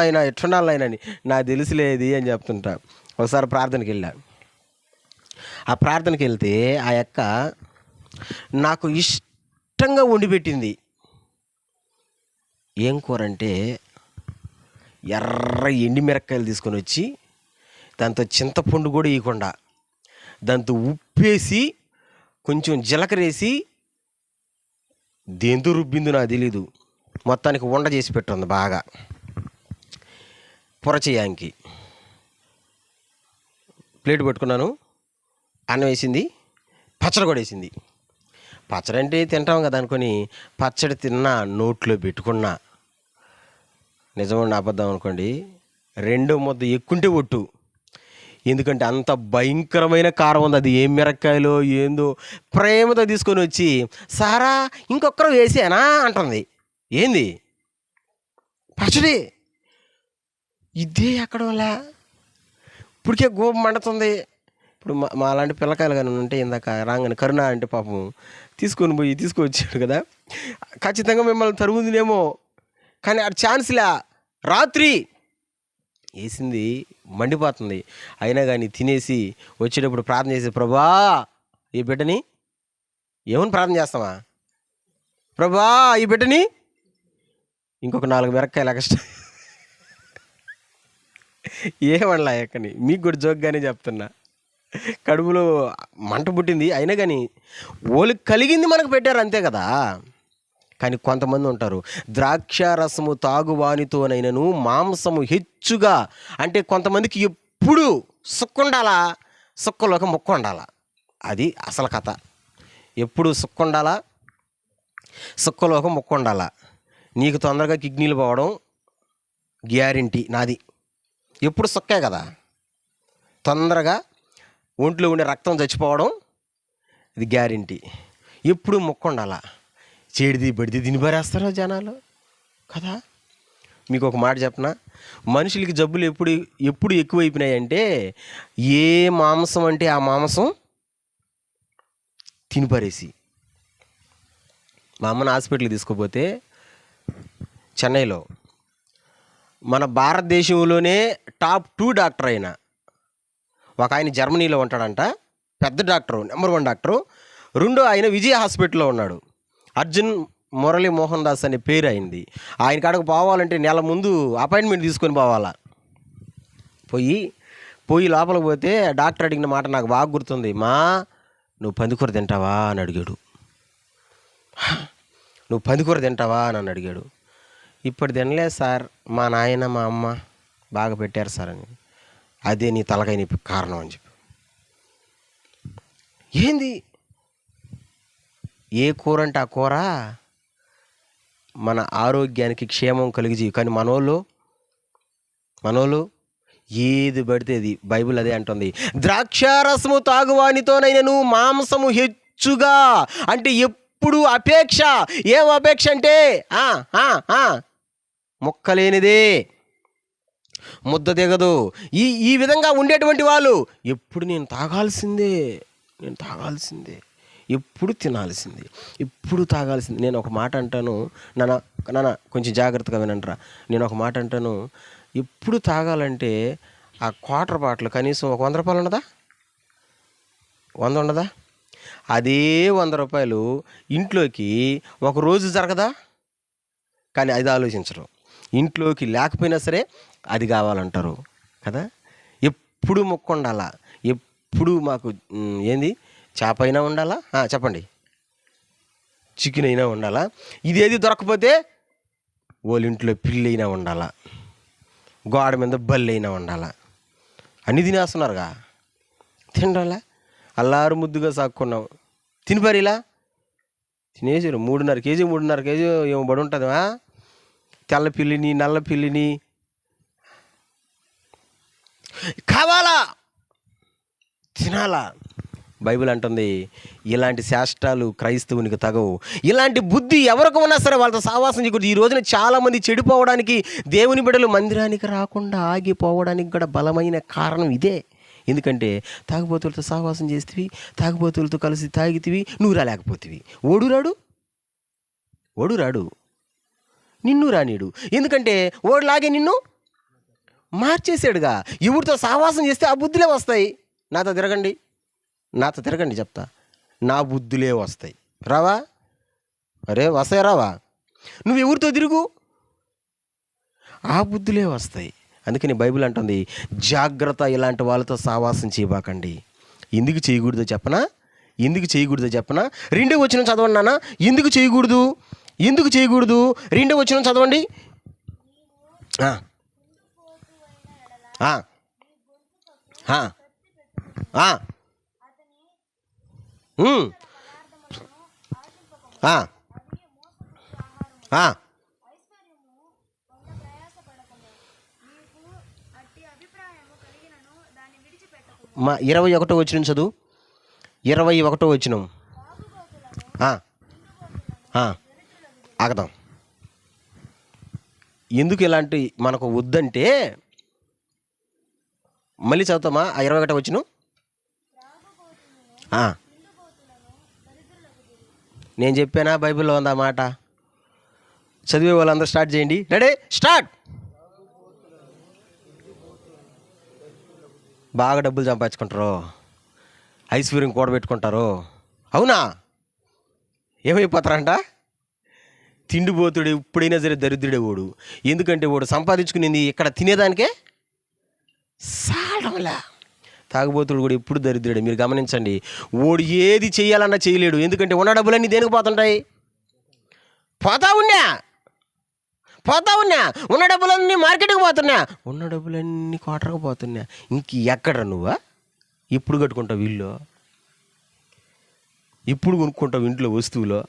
ఆయన అని నాకు తెలుసులేదు అని చెప్తుంటా. ఒకసారి ప్రార్థనకి వెళ్ళాను. ఆ ప్రార్థనకి వెళ్తే ఆ యొక్క నాకు ఇష్టంగా వండి పెట్టింది. ఏం కూర అంటే ఎర్ర ఎండి మిరపకాయలు తీసుకొని వచ్చి దాంతో చింతపండు కూడా ఇవ్వకుండా దాంతో ఉప్పేసి కొంచెం జీలకర్రేసి దేంతో రుబ్బిందో నాకు తెలీదు, మొత్తానికి వండ చేసి పెట్టుంది బాగా. పొరచేయానికి ప్లేట్ పెట్టుకున్నాను, అన్నం వేసింది, పచ్చడి కూడా వేసింది. పచ్చడి అంటే తింటాం కదా అనుకొని పచ్చడి తిన్నా, నోట్లో పెట్టుకున్నా. నిజమండి అబద్ధం అనుకోండి, రెండో ముద్ద ఎక్కుంటే ఒట్టు. ఎందుకంటే అంత భయంకరమైన కారం ఉంది. అది ఏం మిరక్కాయలో ఏందో ప్రేమతో తీసుకొని వచ్చి, సారా ఇంకొకరు వేసానా అంటుంది. ఏంది పచ్చడి? ఇదే ఎక్కడంలా ఇప్పటికే గోపం మండుతుంది. ఇప్పుడు మా అలాంటి పిల్లకాయలు కానీ ఉంటే ఇందాక రాగానే కరుణ అంటే పాపం తీసుకొచ్చాడు కదా, ఖచ్చితంగా మిమ్మల్ని తరుగుందినేమో. కానీ ఆ ఛాన్స్లా రాత్రి వేసింది మండిపోతుంది. అయినా కానీ తినేసి వచ్చేటప్పుడు ప్రార్థన చేసి, ప్రభా ఈ బిడ్డని ఏమని ప్రార్థన చేస్తామా, ప్రభా ఈ బిడ్డని ఇంకొక 4 మిరక్కాయలు ఎక్స్ట్రా ఏమనలా ఎక్కని, మీకు కూడా జోక్గానే చెప్తున్నా. కడుపులో మంట పుట్టింది, అయినా కానీ ఓళ్ళకి కలిగింది మనకు పెట్టారు అంతే కదా. కానీ కొంతమంది ఉంటారు, ద్రాక్షారసము తాగువానితోనైనను మాంసము హెచ్చుగా, అంటే కొంతమందికి ఎప్పుడు సుక్కుండాలా, సుక్కలోకి ముక్క ఉండాలా. అది అసలు కథ. ఎప్పుడు సుక్కుండాలా, సుక్కలోకి ముక్క ఉండాలా. నీకు తొందరగా కిడ్నీలు పోవడం గ్యారెంటీ నాది. ఎప్పుడు సుక్కే కదా, తొందరగా ఒంట్లో ఉండే రక్తం చచ్చిపోవడం ఇది గ్యారెంటీ. ఎప్పుడు ముక్క ఉండాలా. చెడిది బడిది దీన్ని పారేస్తారో జనాలు కదా. మీకు ఒక మాట చెప్పనా, మనుషులకి జబ్బులు ఎప్పుడు ఎక్కువైపోయినాయంటే, ఏ మాంసం అంటే ఆ మాంసం తినిపారేసి. మా అమ్మని హాస్పిటల్కి తీసుకుపోతే చెన్నైలో, మన భారతదేశంలోనే టాప్ 2 డాక్టర్ అయిన ఒక ఆయన జర్మనీలో ఉంటాడంట, పెద్ద డాక్టరు, నెంబర్ 1 డాక్టరు. రెండో ఆయన విజయ హాస్పిటల్లో ఉన్నాడు, అర్జున్ మురళీ మోహన్ దాస్ అనే పేరు అయింది. ఆయన కాడకు పోవాలంటే నెల ముందు అపాయింట్మెంట్ తీసుకొని పోవాలా. పోయి లోపలికి పోతే డాక్టర్ అడిగిన మాట నాకు బాగా గుర్తుంది. నువ్వు పందికూర తింటావా అని అడిగాడు. నువ్వు పందికూర తింటావా అని అడిగాడు. ఇప్పుడు తినలేదు సార్, మా నాయన మా అమ్మ బాగా పెట్టారు సార్ అని. అదే నీ తలకాయ నొప్పి కారణం అని చెప్పి. ఏంది ఏ కూర అంటే ఆ కూర మన ఆరోగ్యానికి క్షేమం కలిగి. కానీ మనోళ్ళు ఏది పడితే అది, బైబిల్ అదే అంటుంది, ద్రాక్షారసము తాగువానితోనైనను మాంసము హెచ్చుగా. అంటే ఎప్పుడు అపేక్ష. ఏం అపేక్ష అంటే ముక్కలేనిదే, ముద్ద దిగదు. ఈ విధంగా ఉండేటువంటి వాళ్ళు ఎప్పుడు నేను తాగాల్సిందే, ఎప్పుడు తినాల్సింది, ఎప్పుడు తాగాల్సింది. నేను ఒక మాట అంటాను, నాన్న కొంచెం జాగ్రత్తగా వినండిరా. నేను ఒక మాట అంటాను, ఎప్పుడు తాగాలంటే ఆ క్వార్టర్ బాటిల్ కనీసం ఒక 100 రూపాయలు ఉండదా, 100 ఉండదా? అదే 100 రూపాయలు ఇంట్లోకి ఒక రోజు జరగదా? కానీ అది ఆలోచించరు. ఇంట్లోకి లేకపోయినా సరే అది కావాలంటారు కదా. ఎప్పుడు మొక్క ఉండాలా, ఎప్పుడు మాకు ఏంది చేప అయినా ఉండాలా, చెప్పండి, చికెన్ అయినా ఉండాలా. ఇదేది దొరకకపోతే వాళ్ళ ఇంట్లో పిల్లి అయినా ఉండాలా, గోడ మీద బల్లి అయినా ఉండాలా. అన్నీ తినేస్తున్నారుగా, తినడాలా. అల్లారు ముద్దుగా సాక్కున్నాం, తినిపారిలా తినేసారు. 3.5 కేజీ ఏమో బడి ఉంటుంది. తెల్ల పిల్లిని, నల్ల పిల్లిని కావాలా, తినాలా. బైబిల్ అంటుంది, ఇలాంటి శాస్త్రాలు క్రైస్తవునికి తగవు. ఇలాంటి బుద్ధి ఎవరికి ఉన్నా సరే వాళ్ళతో సావాసం చేయకూడదు. ఈ రోజున చాలామంది చెడిపోవడానికి, దేవుని బిడ్డలు మందిరానికి రాకుండా ఆగిపోవడానికి కూడా బలమైన కారణం ఇదే. ఎందుకంటే తాగుబోతులతో సావాసం చేస్తేవి, తాగుబోతులతో కలిసి తాగితివి, నువ్వు రాలేకపోతేవి. ఓడు రాడు, నిన్ను రానీడు. ఎందుకంటే ఓడిలాగే నిన్ను మార్చేసాడుగా. ఎవరితో సావాసం చేస్తే ఆ బుద్ధులే వస్తాయి. నాతో తిరగండి చెప్తా, నా బుద్ధులే వస్తాయి. రావా? అరే వస్తాయి, రావా? నువ్వు ఎవరితో తిరుగు, ఆ బుద్ధులే వస్తాయి. అందుకని బైబిల్ అంటుంది, జాగ్రత్త, ఇలాంటి వాళ్ళతో సావాసం చేయబాకండి. ఎందుకు చేయకూడదో చెప్పనా? ఎందుకు చేయకూడదో చెప్పనా? 2వ వచనం చదవండి నాన్న. ఎందుకు చేయకూడదు? ఎందుకు చేయకూడదు? 2వ వచనం చదవండి. ఆ, ఆ, ఆ, ఆ, ఆ, ఆ. 21వ వచనం చదువు. 21వ వచనం. ఆగదాం. ఎందుకు ఇలాంటి మనకు వద్దంటే, మళ్ళీ చదువుతామా 21వ వచనం? నేను చెప్పానా బైబిల్లో ఉందా మాట? చదివే వాళ్ళందరూ స్టార్ట్ చేయండి. Ready, start. బాగా డబ్బులు సంపాదించుకుంటారు, ఐశ్వర్యం కూడబెట్టుకుంటారు. అవునా? ఏమైపోతారంట? తిండిపోతుడు ఎప్పుడైనా సరే దరిద్రుడే ఓడు. ఎందుకంటే వాడు సంపాదించుకునేది ఇక్కడ తినేదానికే సాడంలా. తాగుబోతుడు కూడా ఎప్పుడు దరిద్రుడే. మీరు గమనించండి, ఓడు ఏది చేయాలన్నా చేయలేడు. ఎందుకంటే ఉన్న డబ్బులన్నీ దేనికి పోతుంటాయి? పోతా ఉన్నా ఉన్న డబ్బులన్నీ మార్కెట్కి పోతున్నా, ఉన్న డబ్బులన్నీ క్వార్టర్కి పోతున్నా. ఇంక ఎక్కడ నువ్వా? ఎప్పుడు కట్టుకుంటావు ఇల్లు? ఎప్పుడు కొనుక్కుంటావు ఇంట్లో వస్తువులు?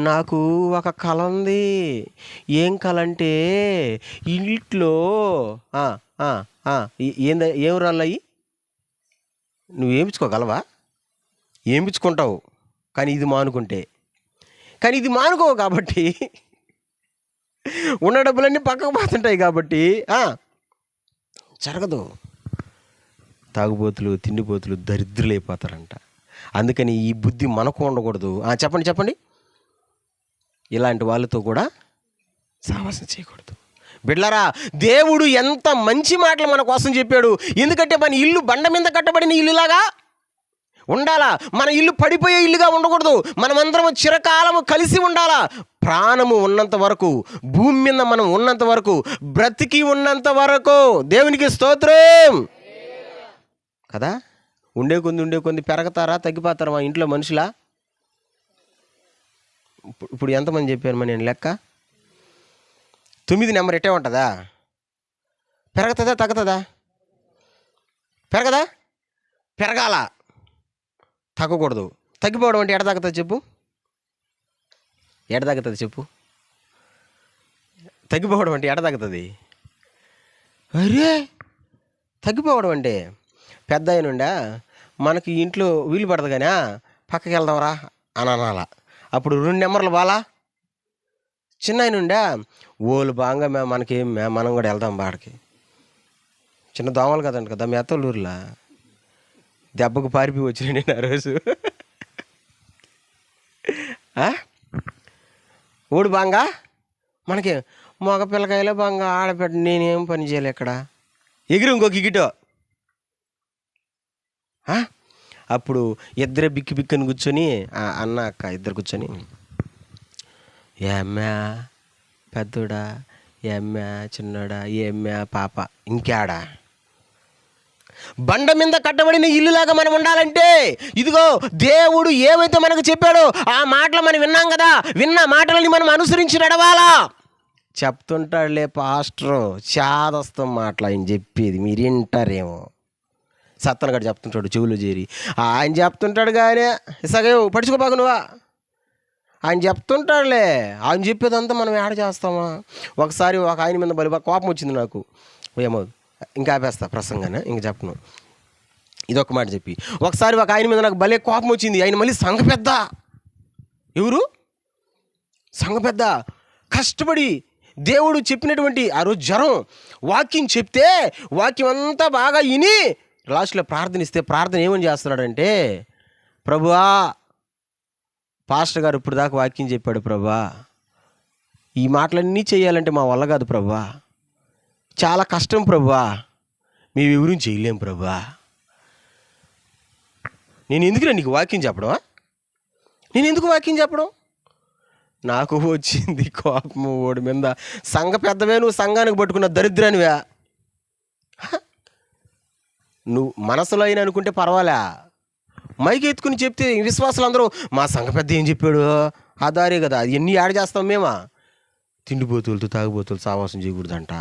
నాకు ఒక కళ ఉంది. ఏం కళ అంటే, ఇంట్లో ఏం రాళ్ళయి నువ్వు ఏమిచ్చుకోగలవా? ఏమిచ్చుకుంటావు, కానీ ఇది మానుకోవు కాబట్టి ఉన్న డబ్బులన్నీ పక్కకు పోతుంటాయి కాబట్టి జరగదు. తాగుబోతులు, తిండిపోతులు దరిద్రులైపోతారంట. అందుకని ఈ బుద్ధి మనకు ఉండకూడదు. చెప్పండి. ఇలాంటి వాళ్ళతో కూడా సావాసం చేయకూడదు. బిడ్డలారా, దేవుడు ఎంత మంచి మాటలు మన కోసం చెప్పాడు. ఎందుకంటే మన ఇల్లు బండ మీద కట్టబడిన ఇల్లులాగా ఉండాలా. మన ఇల్లు పడిపోయే ఇల్లుగా ఉండకూడదు. మనమందరం చిరకాలము కలిసి ఉండాలా. ప్రాణము ఉన్నంత వరకు, భూమి మీద మనం ఉన్నంత వరకు, బ్రతికి ఉన్నంత వరకు దేవునికి స్తోత్రం కదా. ఉండే కొంది పెరగతారా, తగ్గిపోతారా మా ఇంట్లో మనుషులా? ఇప్పుడు ఎంతమంది చెప్పారు మరి నేను లెక్క? 9 నెంబర్ ఎట్టే ఉంటుందా? పెరగతుందా, తగ్గుతుందా? పెరగాల, తగ్గకూడదు. తగ్గిపోవడం అంటే ఎడ తగ్గుతుంది చెప్పు? తగ్గిపోవడం అంటే ఎడ తగ్గుతుంది? అరే, తగ్గిపోవడం అంటే పెద్ద అయినుండా మనకి ఇంట్లో వీలు పడదు కానీ పక్కకి వెళ్దాంరా అని అనాల. అప్పుడు 2 నెంబర్లు బాలా. చిన్న అయినుండా ఓళ్ళు బాగా మనకేం మనం కూడా వెళ్దాం బాడికి. చిన్న దోమలు కదండి కదా మీ అత్తలూరులా. దెబ్బకు పారిపోయి వచ్చిన నేను ఆ రోజు. ఓడి బాగా మనకి మగ పిల్లకాయలే బాగా, ఆడపెట్ట నేనేం పని చేయాలి ఇక్కడ, ఎగిరి ఇంకొక గిటో. అప్పుడు ఇద్దరే బిక్కిని కూర్చొని, అన్న అక్క ఇద్దరు కూర్చొని, ఏమ్మా పెద్దోడా, ఏమ్మా చిన్నోడా, ఏమ్మా పాప, ఇంకాడా బండ మీద కట్టబడిన ఇల్లులాగా మనం ఉండాలంటే ఇదిగో దేవుడు ఏమైతే మనకు చెప్పాడో ఆ మాటలు మనం విన్నాం కదా. విన్న మాటలని మనం అనుసరించి నడవాలా. చెప్తుంటాడులే పాస్టరు, చాదస్తం మాటలు ఆయన చెప్పేది మీరు వింటారేమో. సత్తనగాడు చెప్తుంటాడు చెవులు చేరి, ఆయన చెప్తుంటాడు కానీ ఇసగే పడుచుకోబాకు నువ్వా. ఆయన చెప్తుంటాడులే, ఆయన చెప్పేదంతా మనం యాడ్ చేస్తామా? ఒకసారి ఒక ఆయన మీద బలి కోపం వచ్చింది నాకు. ఏమో ఇంకా ఆపేస్తా ప్రసంగానే, ఇంక చెప్పను. ఇదొక మాట చెప్పి, ఒకసారి ఒక ఆయన మీద నాకు భలే కోపం వచ్చింది. ఆయన మళ్ళీ సంఘ పెద్ద. ఎవరు? సంఘ పెద్ద. కష్టపడి దేవుడు చెప్పినటువంటి ఆ రోజు జ్వరం వాక్యం చెప్తే వాక్యం అంతా బాగా విని లాస్ట్లో ప్రార్థనిస్తే ప్రార్థన ఏమని చేస్తున్నాడంటే, ప్రభువా పాస్టర్ గారు ఇప్పుడు దాకా వాక్యం చెప్పాడు ప్రభువా, ఈ మాటలన్నీ చేయాలంటే మా వల్ల కాదు ప్రభువా, చాలా కష్టం ప్రభువా, మేము ఎవరూ చేయలేం ప్రభువా. నేను ఎందుకు నీకు వాక్యం చెప్పడం? నేను ఎందుకు వాక్యం చెప్పడం? నాకు వచ్చింది కోపము ఓడి మీద. సంఘ పెద్దవే, నువ్వు సంఘానికి పట్టుకున్న దరిద్రానివా. నువ్వు మనసులో అయినా అనుకుంటే పర్వాలే, మైకి ఎత్తుకుని చెప్తే విశ్వాసులు అందరూ మా సంఘ పెద్ద ఏం చెప్పాడు ఆ దారే కదా, ఎన్ని యాడ్ చేస్తాం మేమా, తిండిపోతులతో తాగుబోతులు సావాసం చేయకూడదంట.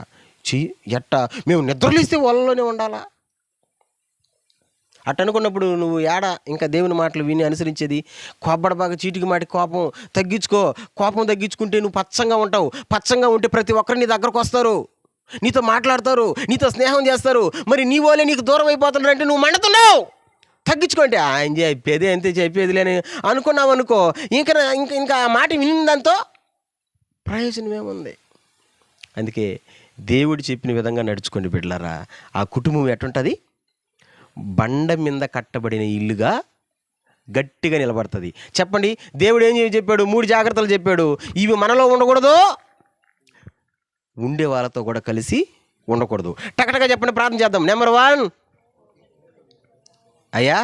ఎట్టా మేము నిద్రలేస్తే వాళ్ళలోనే ఉండాలా? అట్ట అనుకున్నప్పుడు నువ్వు ఇంకా దేవుని మాటలు విని అనుసరించేది? బాగా చీటికి మాటి కోపం తగ్గించుకో. కోపం తగ్గించుకుంటే నువ్వు పచ్చంగా ఉంటావు. పచ్చంగా ఉంటే ప్రతి ఒక్కరు నీ దగ్గరకు వస్తారు, నీతో మాట్లాడతారు, నీతో స్నేహం చేస్తారు. మరి నీ వాళ్ళే నీకు దూరం అయిపోతున్నారంటే నువ్వు మండుతున్నావు. తగ్గించుకోండి. ఆయన చెప్పేది అంతే, చెప్పేది లేని అనుకున్నావు అనుకో, ఇంకా ఇంకా ఇంకా ఆ మాట వినిందంతో ప్రయోజనం ఏముంది? అందుకే దేవుడు చెప్పిన విధంగా నడుచుకోండి బిడ్డలారా. ఆ కుటుంబం ఎట్టుంటుంది? బండ మీద కట్టబడిన ఇల్లుగా గట్టిగా నిలబడుతుంది. చెప్పండి, దేవుడు ఏం చెప్పాడు? 3 జాగ్రత్తలు చెప్పాడు. ఇవి మనలో ఉండకూడదు, ఉండే వాళ్ళతో కూడా కలిసి ఉండకూడదు. టకటగా చెప్పండి, ప్రార్థన చేద్దాం. నెంబర్ 1, అయ్యా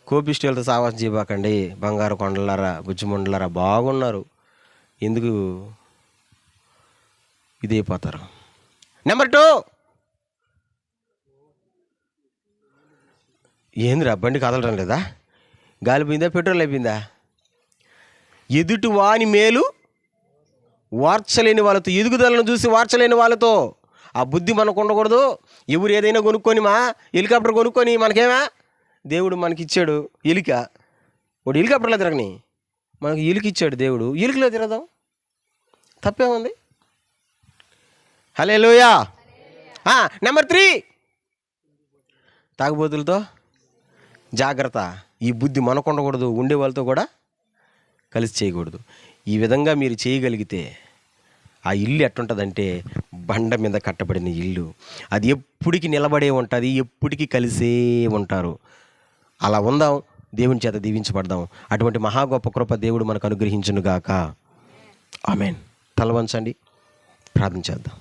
కోపిష్టిలతో సావాసం చేయబాకండి. బంగారు కొండలారా, బుజ్జిమండలారా బాగున్నారు, ఎందుకు ఇదైపోతారు. నెంబర్ 2, ఏందిరా బండి కదలడం లేదా? గాలి పోయిందా? పెట్రోల్ అయిపోయిందా? ఎదుటి వాని మేలు వార్చలేని వాళ్ళతో, ఎదుగుదలను చూసి వార్చలేని వాళ్ళతో ఆ బుద్ధి మనకు ఉండకూడదు. ఎవరు ఏదైనా కొనుక్కొని, హెలికాప్టర్ కొనుక్కొని మనకేమా దేవుడు మనకి ఇచ్చాడు ఎలిక. వాడు హెలికాప్టర్లో తిరగని, మనకి ఎలిక ఇచ్చాడు దేవుడు, ఎలికలో తిరగదాం, తప్పేముంది? హల్లెలూయా. నెంబర్ 3, తాగుబోతులతో జాగ్రత్త. ఈ బుద్ధి మనకు ఉండకూడదు, ఉండే వాళ్ళతో కూడా కలిసి చేయకూడదు. ఈ విధంగా మీరు చేయగలిగితే ఆ ఇల్లు ఎట్టుంటుందంటే బండ మీద కట్టబడిన ఇల్లు. అది ఎప్పటికీ నిలబడే ఉంటుంది, ఎప్పటికీ కలిసే ఉంటారు. అలా ఉందాం, దేవుని చేత దీవించబడదాం. అటువంటి మహా గొప్ప కృప దేవుడు మనకు అనుగ్రహించునుగాక. ఆమేన్. తల వంచండి, ప్రార్థన చేద్దాం.